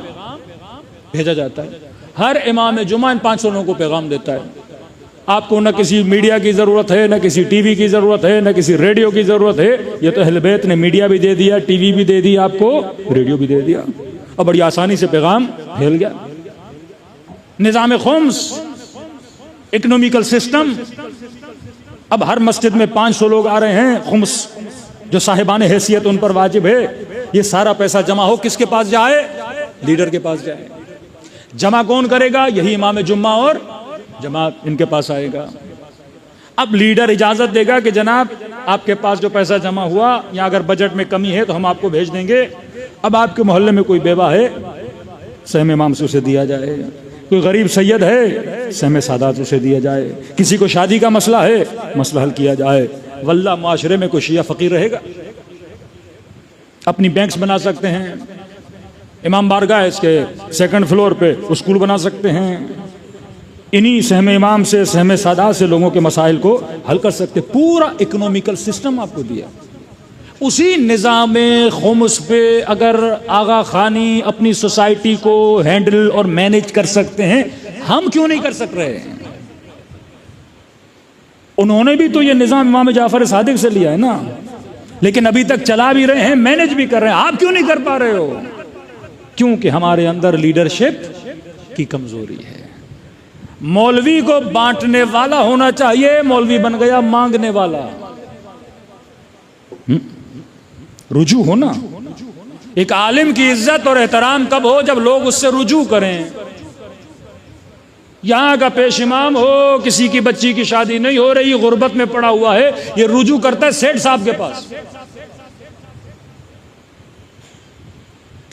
भेजा जाता है। हर इमाम जुम्मा इन 500 लोगों को पैगाम देता है। आपको न किसी मीडिया की ज़रूरत है, न किसी टीवी की ज़रूरत है, न किसी रेडियो की ज़रूरत है। ये तो अहले बैत ने मीडिया भी दे दिया, टीवी भी दे दिया, आपको रेडियो भी दे दिया, और बड़ी आसानी से पैगाम फैल गया। निज़ाम खुम्स, इकोनॉमिकल सिस्टम। अब हर मस्जिद में 500 लोग आ रहे हैं। खुम्स जो साहिबान हैसियत उन पर वाजिब है। ये सारा पैसा जमा हो, किसके पास जाए? लीडर के पास जाए। जमा कौन करेगा? यही इमाम जुम्मा और जमात, इनके पास आएगा। अब लीडर इजाजत देगा कि जनाब आपके पास जो पैसा जमा हुआ, या अगर बजट में कमी है तो हम आपको भेज देंगे। अब आपके मोहल्ले में कोई बेवा है, सहम इमाम से उसे दिया जाए। कोई गरीब सैयद है, सहम सादात उसे दिया जाए। किसी को शादी का मसला है, मसला हल किया जाए। वल्लाह माशरे में कोई शिया फकीर रहेगा। अपनी बैंक्स बना सकते हैं, इमाम बारगाह इसके 2nd फ्लोर पे स्कूल बना सकते हैं। इन्हीं सहम इमाम से, सहम सादात से लोगों के मसाइल को हल कर सकते। पूरा इकोनॉमिकल सिस्टम आपको दिया। उसी निज़ाम खुम्स पे अगर आगा खानी अपनी सोसाइटी को हैंडल और मैनेज कर सकते हैं, हम क्यों नहीं कर सक रहे हैं? उन्होंने भी तो ये निज़ाम इमाम जाफर सादिक से लिया है ना, लेकिन अभी तक चला भी रहे हैं, मैनेज भी कर रहे हैं। आप क्यों नहीं कर पा रहे हो? क्योंकि हमारे अंदर लीडरशिप की कमजोरी है। मौलवी को बांटने वाला होना चाहिए, मौलवी बन गया मांगने वाला। रुजू हो ना। एक आलिम की इज्जत और एहतराम कब हो? जब लोग उससे रुजू करें। यहां का पेश इमाम हो, किसी की बच्ची की शादी नहीं हो रही, गुर्बत में पड़ा हुआ है, ये रुजू करता है सेठ साहब के पास।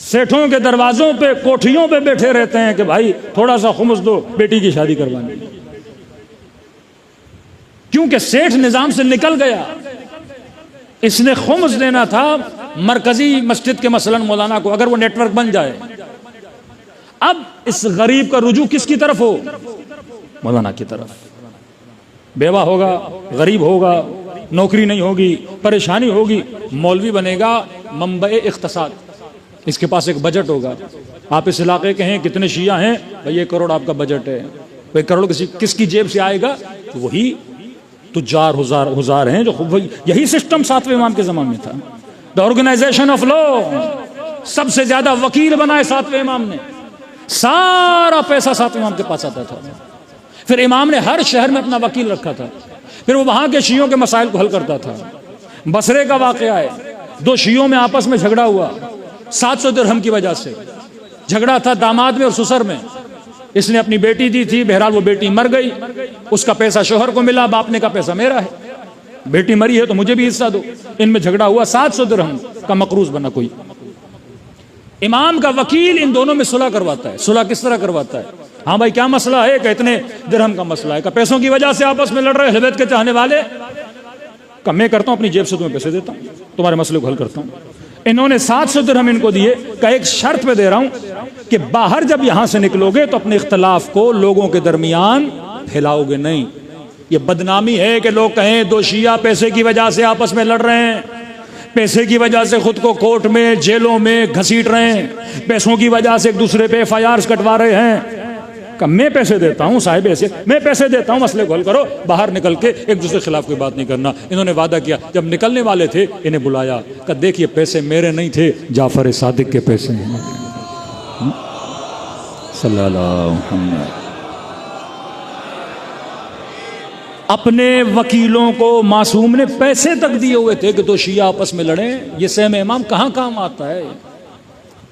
सेठों के दरवाजों पे, कोठियों पे बैठे रहते हैं कि भाई थोड़ा सा खुम्स दो, बेटी की शादी करवानी। क्योंकि सेठ निजाम से निकल गया। इसने खुम्स देना था मरकजी मस्जिद के मसलन मौलाना को, अगर वो नेटवर्क बन जाए। अब इस गरीब का रुजू किसकी तरफ हो? मौलाना की तरफ। बेवा होगा, गरीब होगा, नौकरी नहीं होगी, परेशानी होगी, मौलवी बनेगा मंबे इख्तिसाद। इसके पास एक बजट होगा। आप इस इलाके के हैं, कितने शिया हैं? भाई 1 करोड़ आपका बजट है। 1 करोड़ किसकी जेब से आएगा? तो वही तुजार हुजार हैं जो यही सिस्टम 7वें इमाम के ज़माने में था। द ऑर्गेनाइजेशन ऑफ लॉ, सबसे ज्यादा वकील बनाए 7वें इमाम ने, सारा पैसा 7वें इमाम के पास आता था। फिर इमाम ने हर शहर में अपना वकील रखा था, फिर वो वहां के शियों के मसाइल को हल करता था। बसरे का वाकया है, 2 शियों में आपस में झगड़ा हुआ 700 दिरहम की वजह से। झगड़ा था दामाद में और ससुर में। इसने अपनी बेटी दी थी, बहरहाल वो बेटी मर गई, उसका पैसा शोहर को मिला, बाप ने का पैसा मेरा है, बेटी मरी है तो मुझे भी हिस्सा दो। इनमें झगड़ा हुआ, 700 दिरहम का मकरूज बना कोई। इमाम का वकील इन दोनों में सुलह करवाता है। सुलह किस तरह करवाता है? हाँ भाई क्या मसला है? कि इतने दिरहम का मसला है, का पैसों की वजह से आपस में लड़ रहे अहल बैत के चाहने वाले। का मैं करता हूं, अपनी जेब से तुम्हें पैसे देता हूं, तुम्हारे मसले को हल करता हूं। इन्होंने 700 दिरहम इनको दिए, का एक शर्त पे दे रहा हूं कि बाहर जब यहां से निकलोगे तो अपने इख्तलाफ को लोगों के दरमियान फैलाओगे नहीं। ये बदनामी है कि लोग कहें 2 शिया पैसे की वजह से आपस में लड़ रहे हैं, पैसे की वजह से खुद को कोर्ट में जेलों में घसीट रहे हैं, पैसों की वजह से एक दूसरे पे FIRs कटवा रहे हैं। का मैं पैसे देता हूं साहिब, ऐसे मैं पैसे देता हूं, मसले को हल करो, बाहर निकल के एक दूसरे के खिलाफ कोई बात नहीं करना। इन्होंने वादा किया, जब निकलने वाले थे इन्हें बुलाया, का देखिए पैसे मेरे नहीं थे, जाफर सादिक के पैसे हैं। सल्लल्लाहु अलैहि वसल्लम। अपने वकीलों को मासूम ने पैसे तक दिए हुए थे कि 2 शिया आपस में लड़े। ये सहम इमाम कहाँ काम आता है?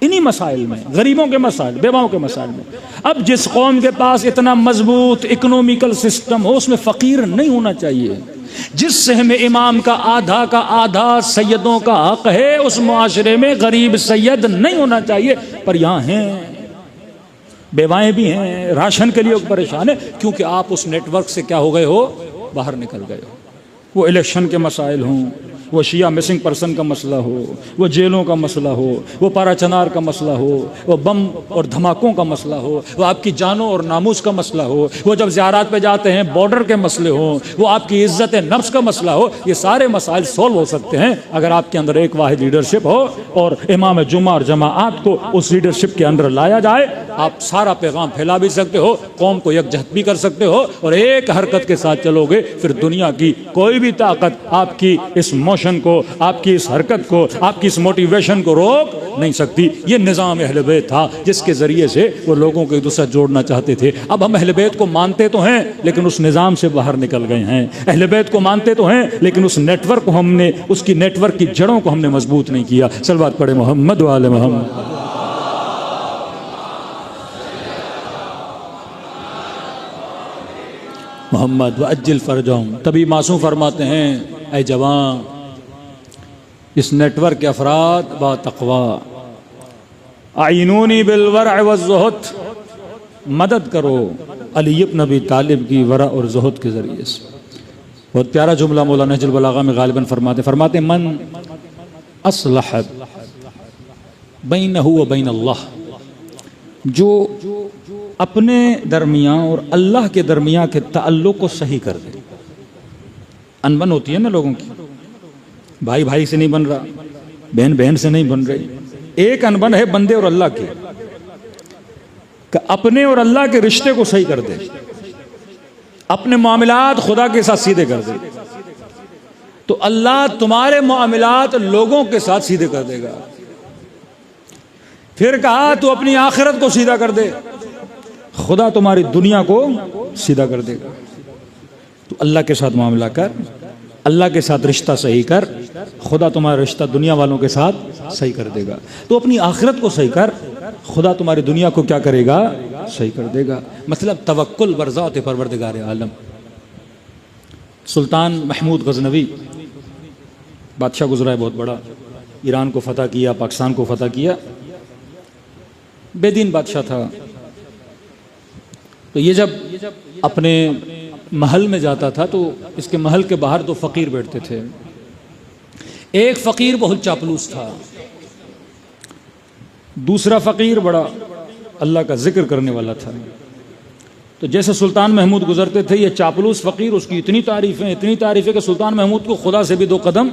इन्हीं मसाइल में, गरीबों के मसाइल, बेवाओं के मसाइल में। अब जिस कौम के पास इतना मजबूत इकोनॉमिकल सिस्टम हो, उसमें फ़कीर नहीं होना चाहिए। जिस सहम इमाम का आधा सैयदों का हक है, उस मुआशरे में गरीब सैयद नहीं होना चाहिए। पर यहाँ हैं, बेवाएं भी हैं, राशन के लिए परेशान है, क्योंकि आप उस नेटवर्क से क्या हो गए हो, बाहर निकल गए हो। वो इलेक्शन के मसाइल हों, वो शिया मिसिंग पर्सन का मसला हो, वो जेलों का मसला हो, वो पाराचनार का मसला हो, वो बम और धमाकों का मसला हो, वो आपकी जानों और नामूस का मसला हो, वो जब ज़ियारत पे जाते हैं बॉर्डर के मसले हो, वो आपकी इज्जत नफ्स का मसला हो। ये सारे मसाइल सॉल्व हो सकते हैं अगर आपके अंदर एक वाहिद लीडरशिप हो और इमाम जुमा और जमाआत को उस लीडरशिप के अंदर लाया जाए। आप सारा पैगाम फैला भी सकते हो, कौम को यकजहत भी कर सकते हो, और एक हरकत के साथ चलोगे, फिर दुनिया की कोई भी ताकत आपकी इस मोशन को, आपकी इस हरकत को, आपकी इस मोटिवेशन को रोक नहीं सकती। ये निज़ाम अहले बैत था जिसके ज़रिए से वो लोगों को एक दूसरे जोड़ना चाहते थे। अब हम अहले बैत को मानते तो हैं, लेकिन उस निज़ाम से बाहर निकल गए हैं। अहले बैत को मानते तो हैं, लेकिन उस नेटवर्क को हमने, उसकी नेटवर्क की जड़ों को हमने मजबूत नहीं किया। सलवात पढ़े मोहम्मद व आले मोहम्मद। मोहम्मद व अज्जिल फरजहुम। तभी मासूम फरमाते हैं, ऐ जवान, इस नेटवर्क के अफराद व तक़वा, आइनूनी बिल वरअ व ज़ुहद, मदद करो अली इब्न अबी तालिब की वरा और ज़ुहद के ज़रिए से। बहुत प्यारा जुमला मौलाना नहजुल बलागा में गालिबन फरमाते मन अस्लह बैनहु व बैन अल्लाह, जो अपने दरमियाँ और अल्लाह के दरमियाँ के ताल्लुक़ को सही कर दे। अनबन होती है ना लोगों की, भाई भाई से नहीं बन रहा, बहन बहन से नहीं बन रही। एक अनबन है बंदे और अल्लाह की, अपने और अल्लाह के रिश्ते को सही कर दे, अपने मामलात खुदा के साथ सीधे कर दे, तो अल्लाह तुम्हारे मामलात लोगों के साथ सीधे कर देगा। फिर कहा तू अपनी आखिरत को सीधा कर दे, खुदा तुम्हारी दुनिया को सीधा कर देगा। तो अल्लाह के साथ मामला कर, अल्लाह के साथ रिश्ता सही कर, खुदा तुम्हारा रिश्ता दुनिया वालों के साथ सही कर देगा। तो अपनी आखिरत को सही कर, खुदा तुम्हारी दुनिया को क्या करेगा, सही कर देगा। मतलब तवक्कुल बरज़ात परवरदिगार आलम। सुल्तान महमूद गजनवी बादशाह गुजरा है बहुत बड़ा, ईरान को फतह किया, पाकिस्तान को फतह किया, बेदीन बादशाह था। तो ये जब अपने महल में जाता था तो इसके महल के बाहर 2 फ़कीर बैठते थे। एक फ़कीर बहुत चापलूस था, दूसरा फ़कीर बड़ा अल्लाह का जिक्र करने वाला था। तो जैसे सुल्तान महमूद गुजरते थे, ये चापलूस फ़कीर, उसकी इतनी तारीफ़ें कि सुल्तान महमूद को खुदा से भी 2 कदम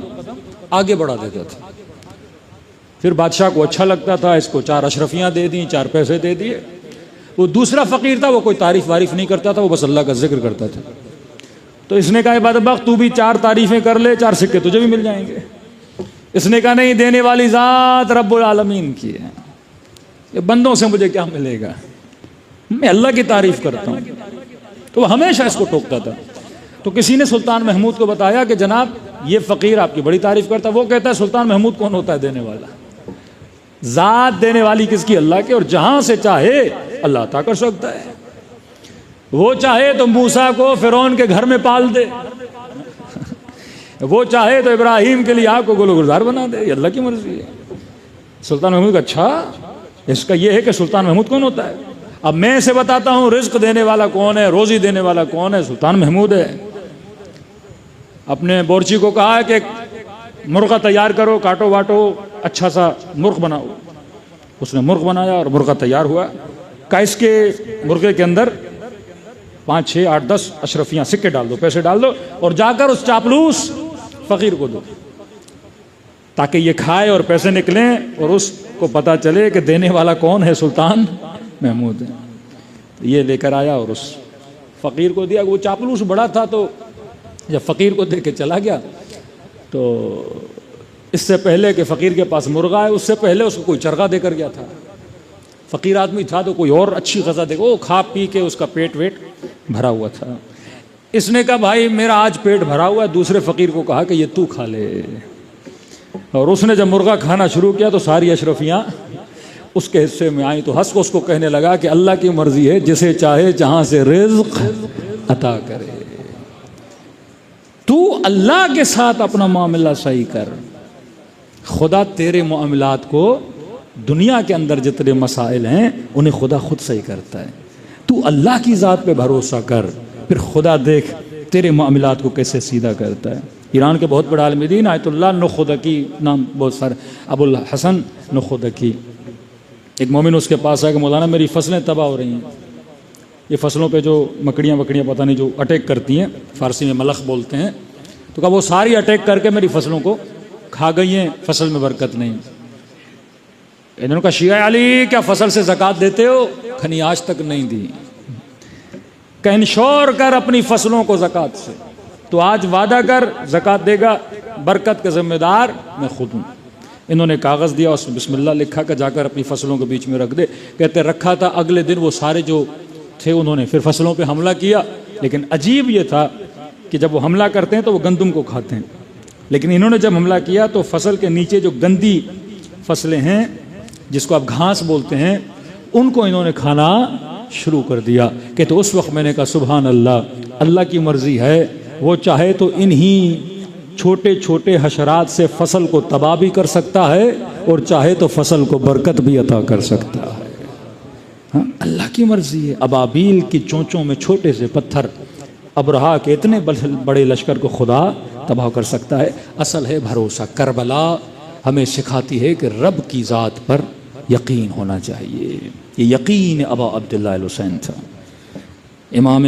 आगे बढ़ा देता था। फिर बादशाह को अच्छा लगता था, इसको 4 अशरफियाँ दे दी, 4 पैसे दे दिए। वो दूसरा फ़कीर था, वो कोई तारीफ़ वारीफ़ नहीं करता था, वो बस अल्लाह का जिक्र करता था। तो इसने कहा बदबख्त तू भी 4 तारीफें कर ले, 4 सिक्के तुझे भी मिल जाएंगे। इसने कहा नहीं, देने वाली ज़ात रब्बुल आलमीन की है, ये बंदों से मुझे क्या मिलेगा, मैं अल्लाह की तारीफ करता हूँ। तो वो हमेशा इसको टोकता था। तो किसी ने सुल्तान महमूद को बताया कि जनाब ये फ़कीर आपकी बड़ी तारीफ करता है। वो कहता है सुल्तान महमूद कौन होता है देने वाला? ज़ात देने वाली किसकी? अल्लाह की, और जहां से चाहे अल्लाह अता कर सकता है। वो चाहे तो मूसा को फिरौन के घर में पाल दे, वो चाहे तो इब्राहिम के लिए आग को गुलगुजार बना दे, ये अल्लाह की मर्जी है। सुल्तान महमूद का अच्छा, इसका ये है कि सुल्तान महमूद कौन होता है। अब मैं इसे बताता हूँ रिज्क देने वाला कौन है, रोजी देने वाला कौन है, सुल्तान महमूद है। अपने बोरची को कहा है कि मुर्गा तैयार करो, काटो वाटो, अच्छा सा मुर्ग बनाओ। उसने मुर्ग बनाया और मुर्गा तैयार हुआ। का इसके मुर्गे के अंदर 5, 6, 8, 10 अशरफियाँ सिक्के डाल दो, पैसे डाल दो, और जाकर उस चापलूस फ़कीर को दो, ताकि ये खाए और पैसे निकलें और उसको पता चले कि देने वाला कौन है, सुल्तान महमूद है। तो ये लेकर आया और उस फ़कीर को दिया। वो चापलूस बड़ा था, तो जब फ़कीर को दे के चला गया तो इससे पहले कि फ़कीर के पास मुर्गा है, उससे पहले उसको कोई चरगा देकर गया था। फ़कीर आदमी था तो कोई और अच्छी ग़ज़ा देकर वो खा पी के उसका पेट वेट भरा हुआ था। इसने कहा भाई मेरा आज पेट भरा हुआ है। दूसरे फ़कीर को कहा कि ये तू खा ले। और उसने जब मुर्गा खाना शुरू किया तो सारी अशरफियाँ उसके हिस्से में आई। तो हंस को उसको कहने लगा कि अल्लाह की मर्जी है, जिसे चाहे जहाँ से रिज़्क़ अता करे। तू अल्लाह के साथ अपना मामला सही कर, खुदा तेरे मामलात को, दुनिया के अंदर जितने मसाइल हैं उन्हें खुदा खुद सही करता है। तू अल्लाह की ज़ात पे भरोसा कर, फिर खुदा देख तेरे मामलात को कैसे सीधा करता है। ईरान के बहुत बड़ा आलिम दीन आयतुल्लाह नुखदकी नाम, बहुत सारे, अबुल हसन नुखदकी, एक मोमिन उसके पास आया कि मौलाना मेरी फसलें तबाह हो रही हैं, ये फसलों पे जो मकड़ियाँ वकड़ियाँ पता नहीं जो अटैक करती हैं, फ़ारसी में मलख बोलते हैं, तो कहा वो सारी अटैक करके मेरी फसलों को खा गई हैं, फसल में बरकत नहीं। इन्होंने कहा शिया अली क्या फसल से ज़कात देते हो? खनी आज तक नहीं दी। कह इंश्योर कर अपनी फसलों को ज़कात से, तो आज वादा कर ज़कात देगा, बरकत का ज़िम्मेदार मैं खुद हूँ। इन्होंने कागज़ दिया, उसमें बिस्मिल्लाह लिखा कर जाकर अपनी फसलों के बीच में रख दे। कहते रखा था, अगले दिन वो सारे जो थे उन्होंने फिर फसलों पे हमला किया। लेकिन अजीब ये था कि जब वो हमला करते हैं तो वो गंदम को खाते हैं, लेकिन इन्होंने जब हमला किया तो फसल के नीचे जो गंदी फसलें हैं जिसको आप घास बोलते हैं, उनको इन्होंने खाना शुरू कर दिया। कहते उस वक्त मैंने कहा सुभान अल्लाह, अल्लाह की मर्जी है, वो चाहे तो इन्हीं छोटे छोटे हशरात से फसल को तबाह भी कर सकता है और चाहे तो फसल को बरकत भी अता कर सकता है। हाँ, अल्लाह की मर्जी है। अबाबील की चोंचों में छोटे से पत्थर, अबरहा के इतने बड़े लश्कर को खुदा तबाह कर सकता है। असल है भरोसा। करबला हमें सिखाती है कि रब की ज़ात पर यकीन होना चाहिए। ये यकीन अबा अब्दुल्लाह हुसैन था। इमाम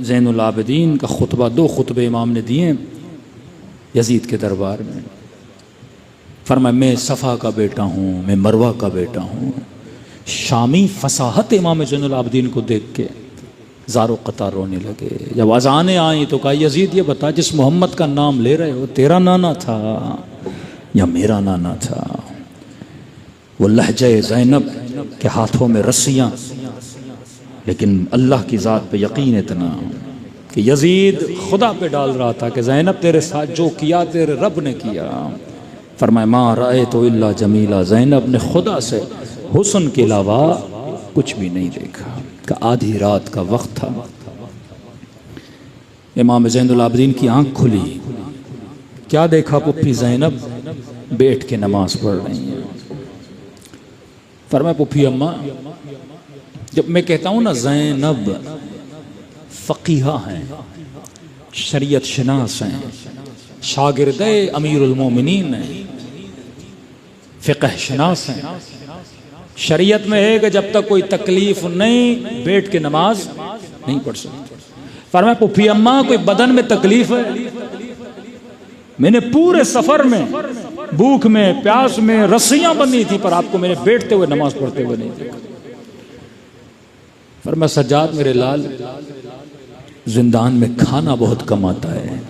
ज़ैनुल आबिदीन का खुतबा, 2 खुतबे इमाम ने दिए यजीद के दरबार में। फरमाया मैं सफ़ा का बेटा हूँ, मैं मरवा का बेटा हूँ। शामी फसाहत इमाम ज़ैनुल आबिदीन को देख के ज़ारो क़तार रोने लगे। जब अज़ानें आई तो कहा यजीद ये बता, जिस मोहम्मद का नाम ले रहे हो तेरा नाना था या मेरा नाना था? वो लहजे ज़ैनब के हाथों में रस्सियाँ, लेकिन अल्लाह की ज़ात पे यकीन इतना कि यजीद खुदा पे डाल रहा था कि ज़ैनब तेरे साथ जो किया तेरे रब ने किया। फरमाया मा रअयतु इल्ला जमीला, ज़ैनब ने खुदा से हुस्न के अलावा कुछ भी नहीं देखा। का आधी रात का वक्त था, इमाम ज़ैनुल आबिदीन की आंख खुली। क्या देखा? पुप्पी ज़ैनब बैठ के नमाज पढ़ रही हैं। फरमाया पुप्पी अम्मा, जब मैं कहता हूँ ना ज़ैनब फ़क़ीहा हैं, शरीयत शनास हैं, शागिर्द अमीरुल मोमिनीन हैं, फ़िक़ह शनास हैं। शरीयत में है कि जब तक कोई तकलीफ नहीं बैठ के नमाज नहीं पढ़ सकते। फरमाया पुप्पी अम्मा कोई बदन में तकलीफ है? मैंने पूरे सफर में भूख में प्यास में रस्सियां बंधी थी, पर आपको मैंने बैठते हुए नमाज पढ़ते हुए नहीं देखा। फरमाया सज्जाद मेरे लाल, जिंदान में खाना बहुत कम आता है।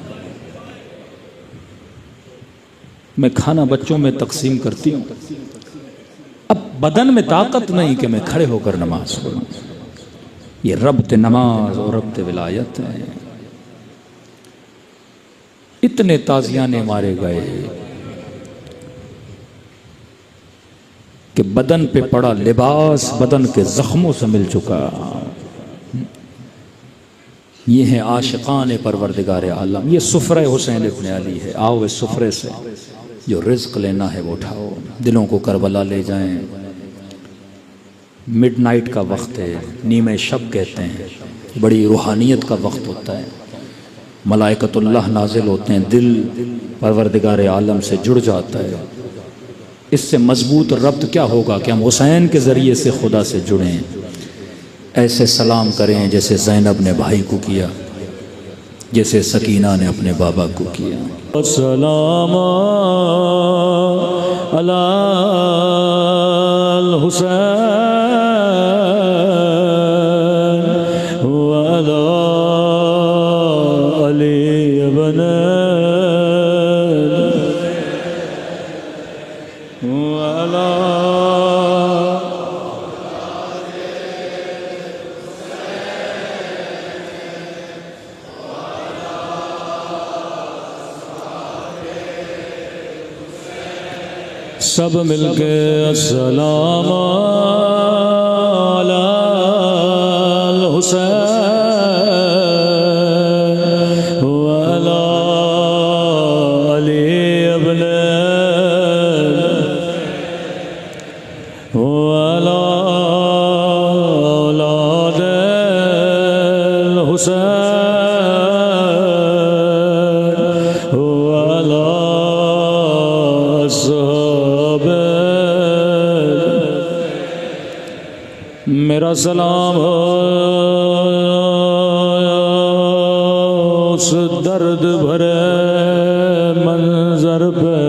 मैं खाना बच्चों में तकसीम करती हूँ। अब बदन में ताकत नहीं कि मैं खड़े होकर नमाज पढ़ूं। ये रब्त नमाज और रब्त विलायत है। इतने ताजियाने मारे गए कि बदन पे पड़ा लिबास बदन के जख्मों से मिल चुका। ये है आशिकान परवरदिगार आलम। ये सुफ्रे हुसैन इब्न अली है। आओ इस सुफ्रे से जो रिज्क लेना है वो उठाओ, दिलों को करबला ले जाएं। मिडनाइट का वक्त है, नीमे शब कहते हैं, बड़ी रूहानियत का वक्त होता है। मलाइकतुल्लाह नाजिल होते हैं, दिल परवरदिगार आलम से जुड़ जाता है। इससे मजबूत रब्त क्या होगा कि हम हुसैन के ज़रिए से खुदा से जुड़ें। ऐसे सलाम करें जैसे ज़ैनब ने भाई को किया, जैसे सकीना ने अपने बाबा को किया। अस्सलाम अला हुसैन व अला अली इब्न व अला सब मिलके अस्सलाम अला हुसैन व अला अली इब्न व अला औलाद हुसैन व अला मेरा सलाम हो उस दर्द भरे मंजर पे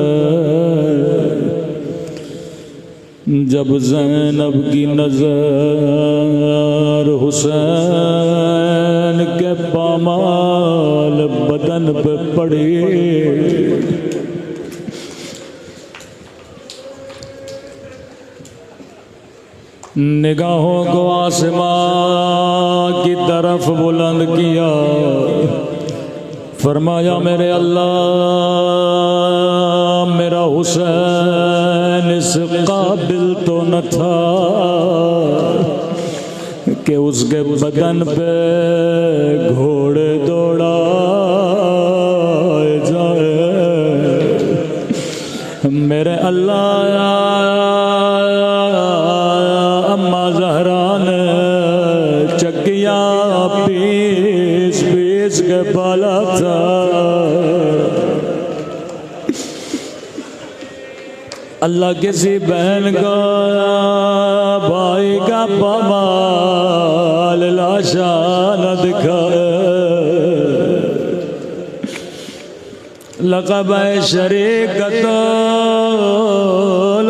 जब ज़ैनब की नजर हुसैन के पामाल बदन पे पड़ी। निगाहों को आसमां की तरफ बुलंद किया, फरमाया मेरे अल्लाह मेरा हुसैन इस काबिल तो न था कि उसके बदन पे घोड़े दौड़ाए जाए। मेरे अल्लाह अम्मा ज़हरा ने चक्किया पीस पीस के पाला था। अल्लाह किसी बहन का भाई का पामाल लाशा न दिखाए। लक़ब शरीकतुल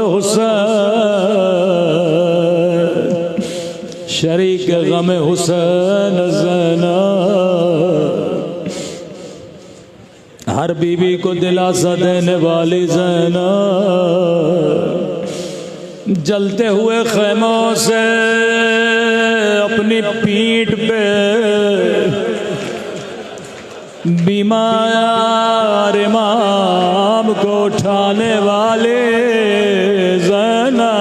हुसैन, शरीक गम हुसैन ज़ैनब, हर बीवी को दिलासा देने वाली ज़ैनब, जलते हुए खैमों से अपनी पीठ पे बीमार इमाम को उठाने वाले ज़ैनब,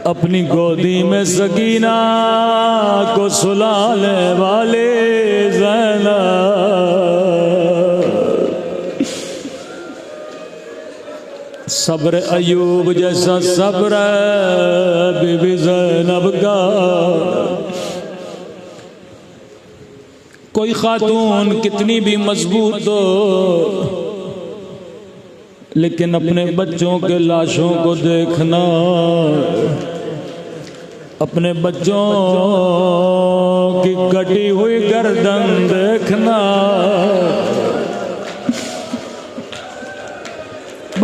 अपनी गोदी में सकीना को सुलाने वाले ज़ैनब, सब्र अयूब जैसा सब्र बीबी ज़ैनब का। कोई खातून कितनी भी मजबूत हो, लेकिन अपने बच्चों के लाशों को देखना, अपने बच्चों की कटी हुई गर्दन देखना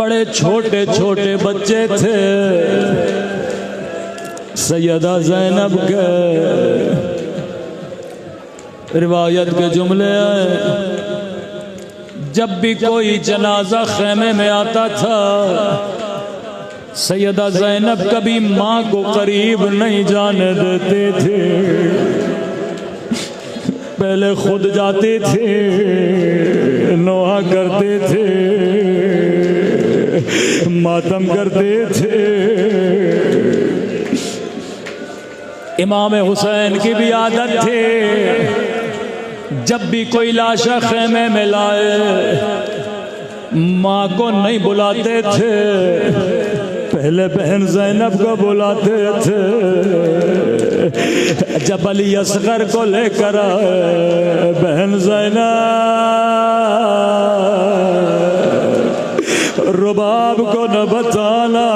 बड़े छोटे छोटे बच्चे थे। सैयदा ज़ैनब के रिवायत के जुमले हैं, जब भी कोई जनाजा खेमे में आता था, सैयदा ज़ैनब कभी माँ को करीब नहीं जाने देते थे। पहले खुद जाते थे, नोहा करते थे, मातम करते थे। इमाम हुसैन की भी आदत थी, जब भी कोई लाशा खेमे में लाए, माँ को नहीं बुलाते थे, पहले बहन ज़ैनब को बुलाते थे। जब अली असगर को लेकर आए, बहन ज़ैनब रुबाब को न बताना,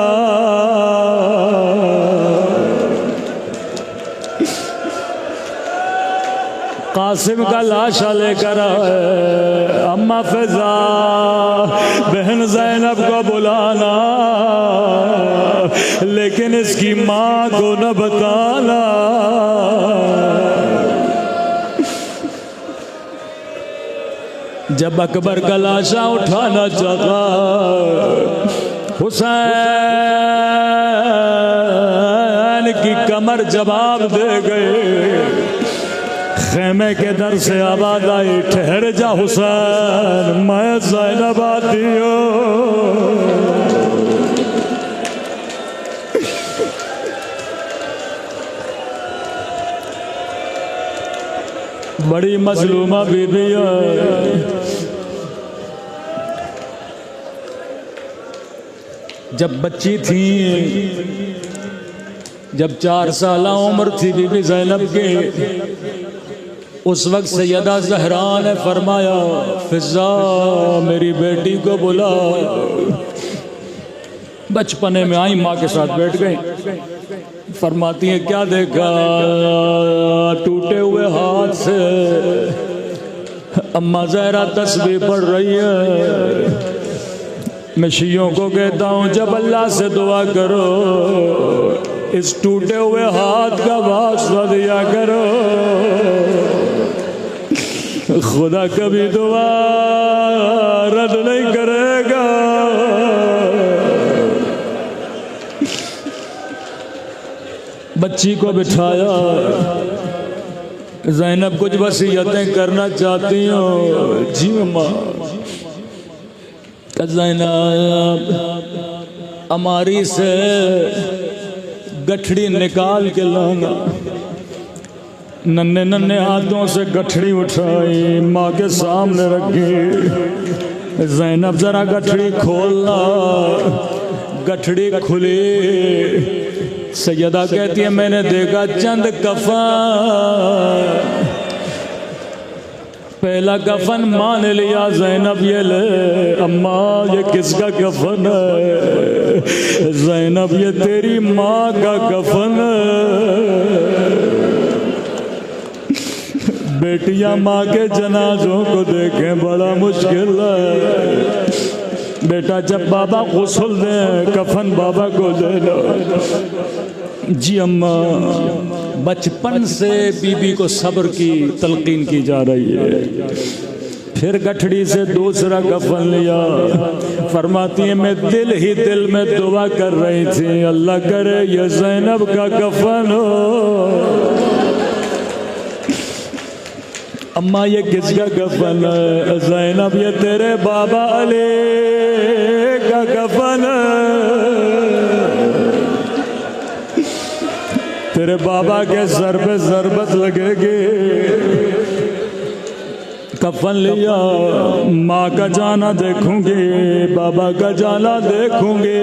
कासिम का लाशा लेकर आए, अम्मा फिजा बहन ज़ैनब को बुलाना, लेकिन इसकी माँ को न बताना। जब अकबर का लाशा उठाना चाहा, हुसैन की कमर जवाब दे गए। खेमे के दर से आवाज आई, ठहर जा हुसैन, मैं ज़ैनब आती हूँ। बड़ी मजलूमा बीबी है, जब बच्ची थी, जब 4 साल उम्र थी बीबी ज़ैनब की, उस वक्त सैयदा ज़हरा ने फरमाया, फिज़ा मेरी बेटी को बुला। बचपने में आई, माँ के साथ बैठ गई। फरमाती है, क्या देखा? टूटे हुए हाथ से अम्मा ज़हरा तस्बीह पढ़ रही है। मैं शियों को कहता हूँ, जब अल्लाह से दुआ करो, इस टूटे हुए हाथ का वास्ता दिया करो, खुदा कभी दुआ रद्द नहीं करेगा। बच्ची को बिठाया, ज़ैनब कुछ वसीयतें करना चाहती हो? जी अम्मा। ज़ैनब हमारी से गठड़ी निकाल के लाना। नन्हे नन्हे हाथों से गठड़ी उठाई, माँ के सामने रखी। ज़ैनब जरा गठड़ी खोलना। गठड़ी खुली। सैयदा कहती है, मैंने देखा चंद कफन। पहला कफन मान लिया ज़ैनब, ये ले अम्मा, ये किसका कफन है? ज़ैनब, ये तेरी माँ का कफन है। बेटियां माँ के जनाजों को देखें बड़ा मुश्किल है। बेटा जब बाबा गुस्ल दे, कफन बाबा को दे दो। जी अम्मा, बचपन से बीबी को सब्र की तलकीन की जा रही है। फिर गठड़ी से दूसरा कफन लिया। फरमाती है, मैं दिल ही दिल में दुआ कर रही थी, अल्लाह करे ये ज़ैनब का कफन हो। अम्मा ये किसका कफन है? ज़ैनब, ये तेरे बाबा अली का कफन है। तेरे बाबा के सर पे ज़रबत लगेगी। कफन लिया। माँ का जाना देखूंगी, बाबा का जाना देखूंगी।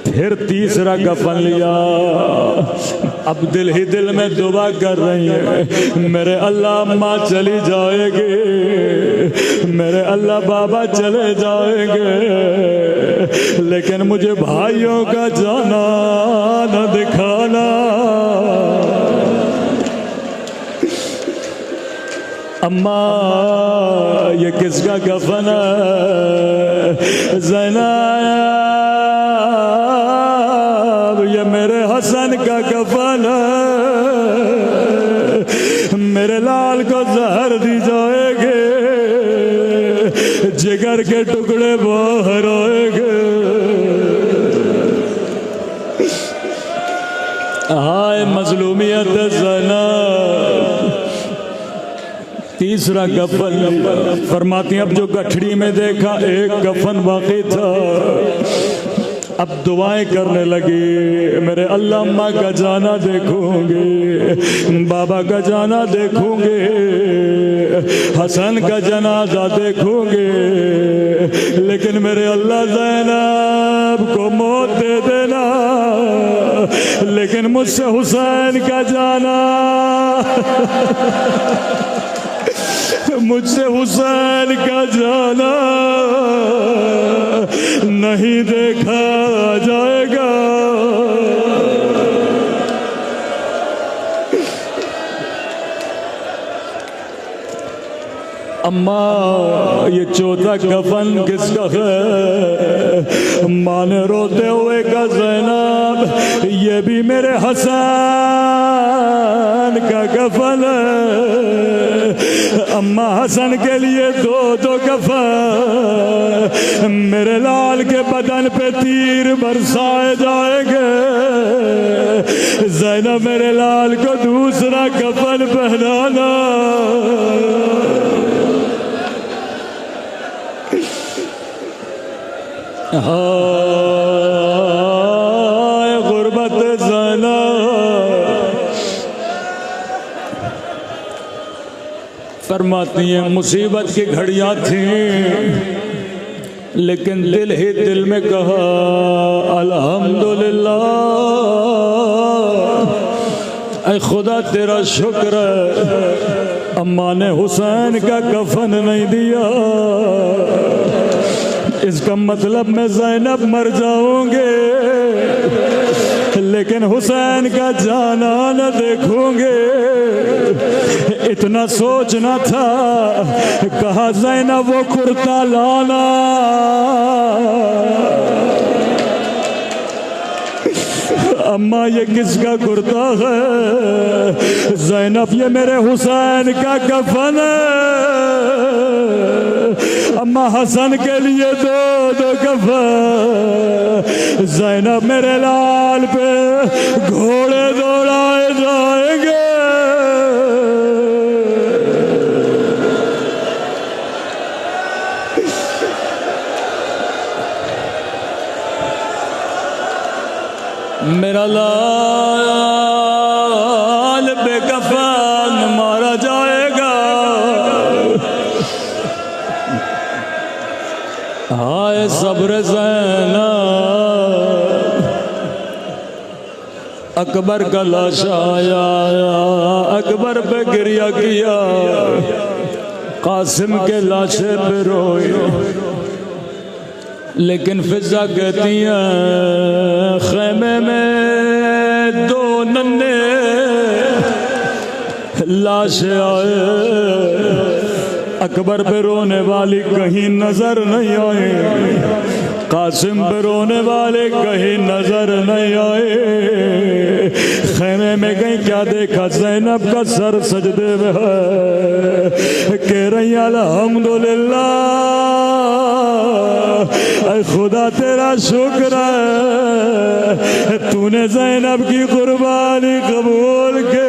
फिर तीसरा कफन लिया। अब दिल ही दिल में दुआ कर रही है, मेरे अल्लाह माँ चली जाएगी, मेरे अल्लाह बाबा चले जाएंगे, लेकिन मुझे भाइयों का जाना न दिखाना। अम्मा ये किसका कफन है? ज़ैनब ये मेरे हसन का कफन है। मेरे लाल को जहर दी जाएगे, जिगर के टुकड़े बाहर आएंगे। हाय मजलूमियत ज़ैनब। तीसरा कफन फरमाती हैं अब जो गठड़ी में देखा एक कफन बाकी था। अब दुआएं करने लगी, मेरे अल्लाह अम्मा का जाना देखूंगे, बाबा का जाना देखूंगे, हसन का जनाजा देखूंगे, लेकिन मेरे अल्लाह ज़ैनब को मौत दे देना, लेकिन मुझसे हुसैन का जाना मुझसे हुसैन का जाना नहीं देखा जाएगा। अम्मा ये चौथा कफन किसका है? माँ ने रोते हुए कहा ज़ैनब ये भी मेरे हसन का कफन है। अम्मा हसन के लिए दो दो कफन, मेरे लाल के बदन पे तीर बरसाए जाएंगे। ज़ैनब मेरे लाल को दूसरा कफन पहनाना। हाय गुर्बत ज़ैनब। फरमाती हैं मुसीबत की घड़ियां थी, लेकिन दिल ही दिल में कहा अल्हम्दुलिल्लाह, ऐ खुदा तेरा शुक्र है अम्मा ने हुसैन का कफन नहीं दिया। इसका मतलब मैं ज़ैनब मर जाऊंगे, लेकिन हुसैन का जाना न देखूंगे। इतना सोचना था, कहा ज़ैनब वो कुर्ता लाना। अम्मा ये किसका कुर्ता है? ज़ैनब ये मेरे हुसैन का कफन है। अम्मा हसन के लिए दो दो कफन। ज़ैनब मेरे लाल पे घोड़े दौड़ाए जाएंगे। मेरा लाल बेकफन मारा जाएगा। हाय सब्र ज़ैनब। अकबर का लाश आया, अकबर पे गिरिया किया, कासिम के लाशे पे रोए, लेकिन फिजा कहती हैं खेमे में दो नन्हे लाश आए, अकबर पे रोने वाली कहीं नजर नहीं आए, कासिम पे रोने वाले कहीं नजर नहीं आए। खेमे में कहीं क्या देखा? ज़ैनब का सर सजदे में है, कह रही अल्हम्दुलिल्लाह, ऐ खुदा तेरा शुक्र है तूने ज़ैनब की कुर्बानी कबूल के।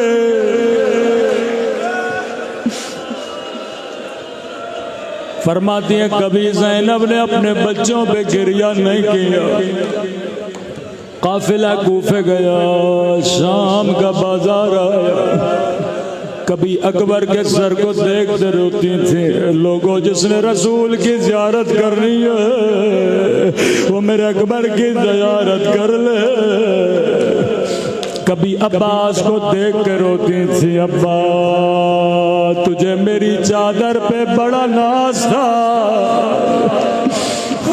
फरमाती है कभी ज़ैनब ने अपने बच्चों पे गिरिया नहीं किया। काफिला कूफे गया, शाम का बाजार आया, कभी अकबर के सर को देखते रोती थी। लोगों जिसने रसूल की ज़ियारत करनी है वो मेरे अकबर की ज़ियारत कर ले। कभी अब्बास को देख के रोती थी, अब्बा तुझे मेरी चादर पे बड़ा नाज था।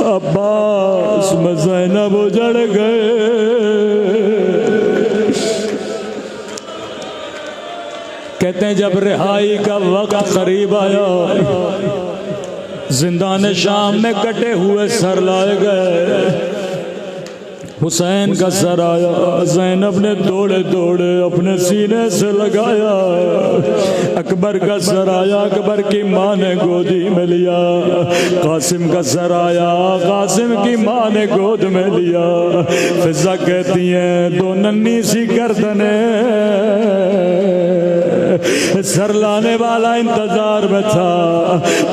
अब्बास में ज़ैनब उजड़ गए। कहते हैं जब रिहाई का वक्त करीब आया, जिंदान शाम में कटे हुए सर लाए गए। हुसैन का सर आया, ज़ैनब ने दौड़े दौड़े अपने सीने से लगाया। अकबर का सर आया, अकबर की माँ ने गोदी में लिया। कासिम का सर आया, कासिम की माँ ने गोद में लिया। फिजा कहती हैं दो नन्ही सी गर्दने, सर लाने वाला इंतजार में था,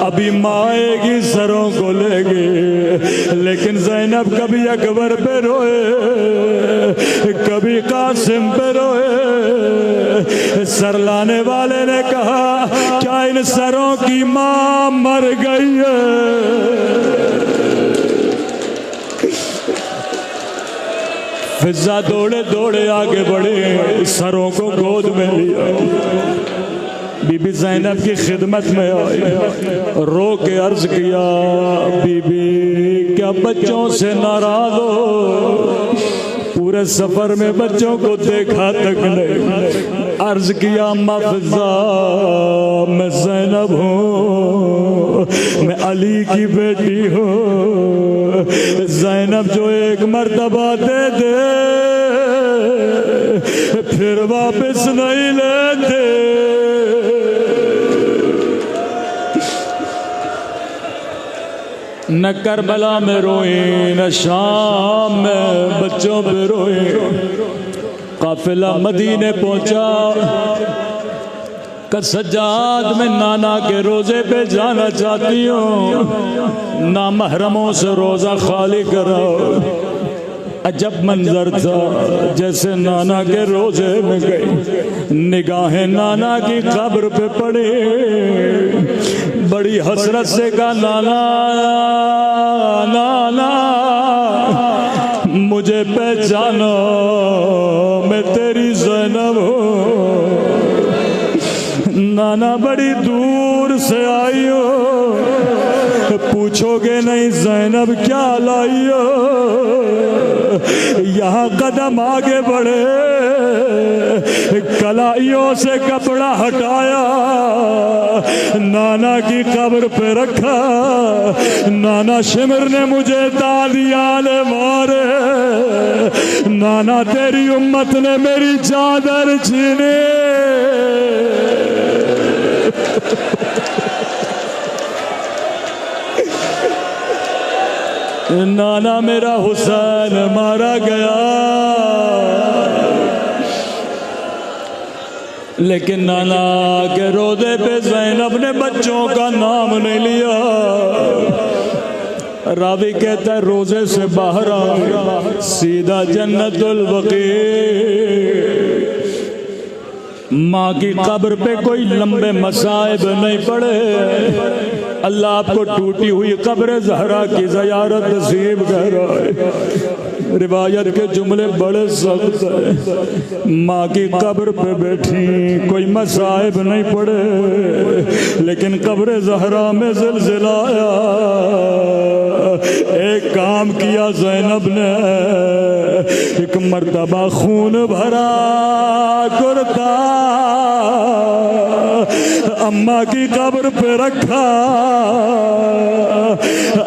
अभी माँ आएगी सरों को लेगी। लेकिन ज़ैनब कभी अकबर पे रोए, कभी कासिम पे रोए। सर लाने वाले ने कहा क्या इन सरों की माँ मर गई है? फिजा दौड़े दौड़े आगे बढ़े, सरों को गोद में लिया। बीबी ज़ैनब की खिदमत में आई, रो के अर्ज किया बीबी क्या बच्चों से नाराज हो? पूरे सफर में बच्चों को देखा तक नहीं। अर्ज किया अम्मा फिजा मैं ज़ैनब हूँ, मैं अली की बेटी हूँ। ज़ैनब जो एक मर्तबा दे दे फिर वापस नहीं लेते। न करबला में रोए, न शाम में बच्चों पे रोए। काफिला मदीने पहुंचा, सज्जाद में नाना के रोजे पे जाना चाहती हूँ, ना महरमों से रोजा खाली कराओ। अजब मंजर था, जैसे नाना के रोजे में गई, निगाहें नाना की कब्र पे पड़ी। बड़ी हसरत से कहा नाना नाना मुझे पहचानो, मैं तेरी ज़ैनब हूँ। नाना बड़ी दूर से आई हो, पूछोगे नहीं ज़ैनब क्या लाई हो? यहाँ कदम आगे बढ़े, कलाइयों से कपड़ा हटाया, नाना की कब्र पे रखा। नाना शिमर ने मुझे तालियां मारे, नाना तेरी उम्मत ने मेरी चादर छीने। नाना मेरा हुसैन मारा गया, लेकिन नाना के रोज़े पे ज़ैनब ने बच्चों का नाम नहीं लिया। रावी कहता है रोज़े से बाहर आ, सीधा जन्नतुल बक़ी। माँ की कब्र पे कोई लंबे मसाइब नहीं पड़े। अल्लाह आपको टूटी हुई कब्र ज़हरा की ज़ियारत नसीब कर रहा है। रिवायत के जुमले बड़े सख्त हैं। माँ की कब्र पे बैठी कोई मसाइब नहीं पड़े, लेकिन कब्र ज़हरा में ज़िलज़िला आया। एक काम किया ज़ैनब ने, एक मर्तबा खून भरा कुर्ता अम्मा की कब्र पे रखा।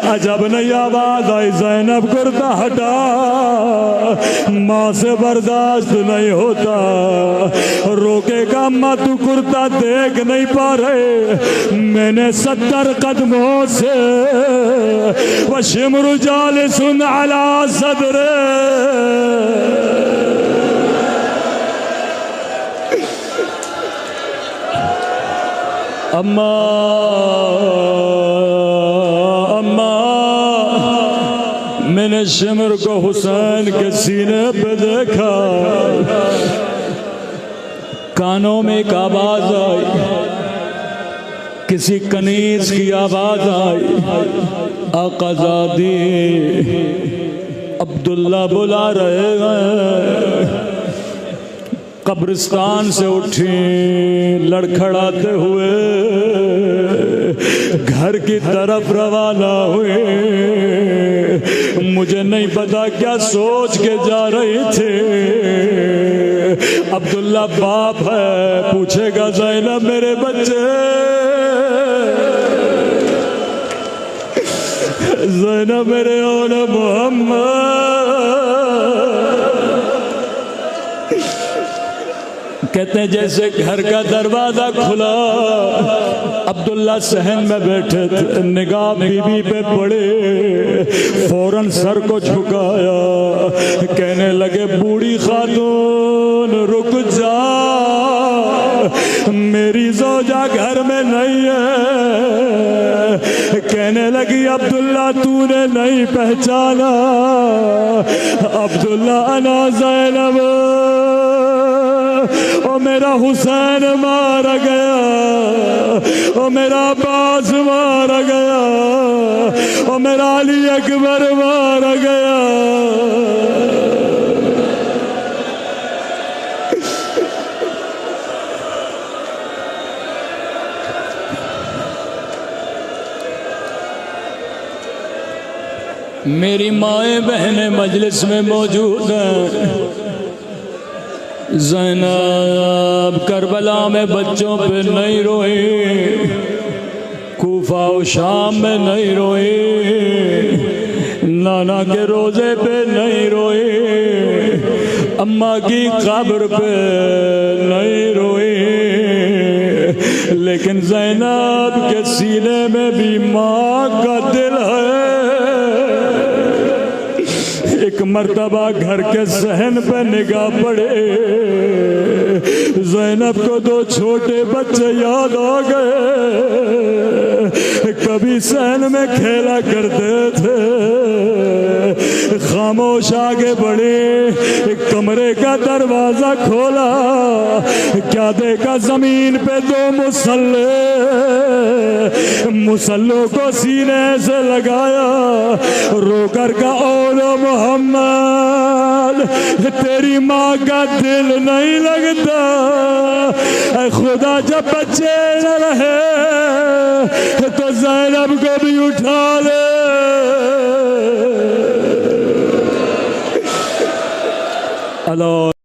अजब नहीं आवाज आई, ज़ैनब कुर्ता हटा, माँ से बर्दाश्त नहीं होता। रोकेगा अम्मा तू कुर्ता देख नहीं पा रहे, मैंने 70 कदमों से व शिमरु जालिसुन अला सदरे। अम्मा अम्मा मैंने शिमर को हुसैन के सीने पे देखा, कानों में एक आवाज आई, किसी कनीज की आवाज आई, आकाज़ादी अब्दुल्ला बुला रहे हैं। कब्रिस्तान से उठी लड़खड़ाते हुए घर की तरफ रवाना हुए। मुझे नहीं पता क्या सोच के जा रही थे, अब्दुल्ला बाप है, पूछेगा ज़ैनब मेरे बच्चे, ज़ैनब मेरे औला मोहम्मद। कहते हैं जैसे घर का दरवाजा खुला, अब्दुल्ला सहन में बैठे थे, निगाह बीबी पे पड़े, फौरन सर को झुकाया, कहने लगे बूढ़ी खातून रुक जा, मेरी ज़ौजा घर में नहीं है। कहने लगी अब्दुल्ला तूने नहीं पहचाना, अब्दुल्ला अना ज़ैनब, ओ मेरा हुसैन मारा गया, ओ मेरा अब्बास मारा गया, ओ मेरा अली अकबर मारा गया। मेरी माएँ बहनें मजलिस में मौजूद हैं। ज़ैनब करबला में बच्चों पे नहीं रोई, कूफा और शाम में नहीं रोई, नाना के रोज़े पे नहीं रोई, अम्मा की कब्र पे नहीं रोई, लेकिन ज़ैनब के सीने में भी माँ का दिल है। एक मर्तबा घर के सहन पे निगाह पड़े, ज़ैनब को दो छोटे बच्चे याद आ गए, कभी सहन में खेला करते थे। खामोश आगे बढ़े, कमरे का दरवाजा खोला, क्या देखा जमीन पे दो मुसल्ले, मुसल्लों को सीने से लगाया, रोकर का ओलो मोहम्मद तेरी माँ का दिल नहीं लगता, खुदा जब बच्चे न रहे तो ज़ैनब को भी उठा ले। अल्लाह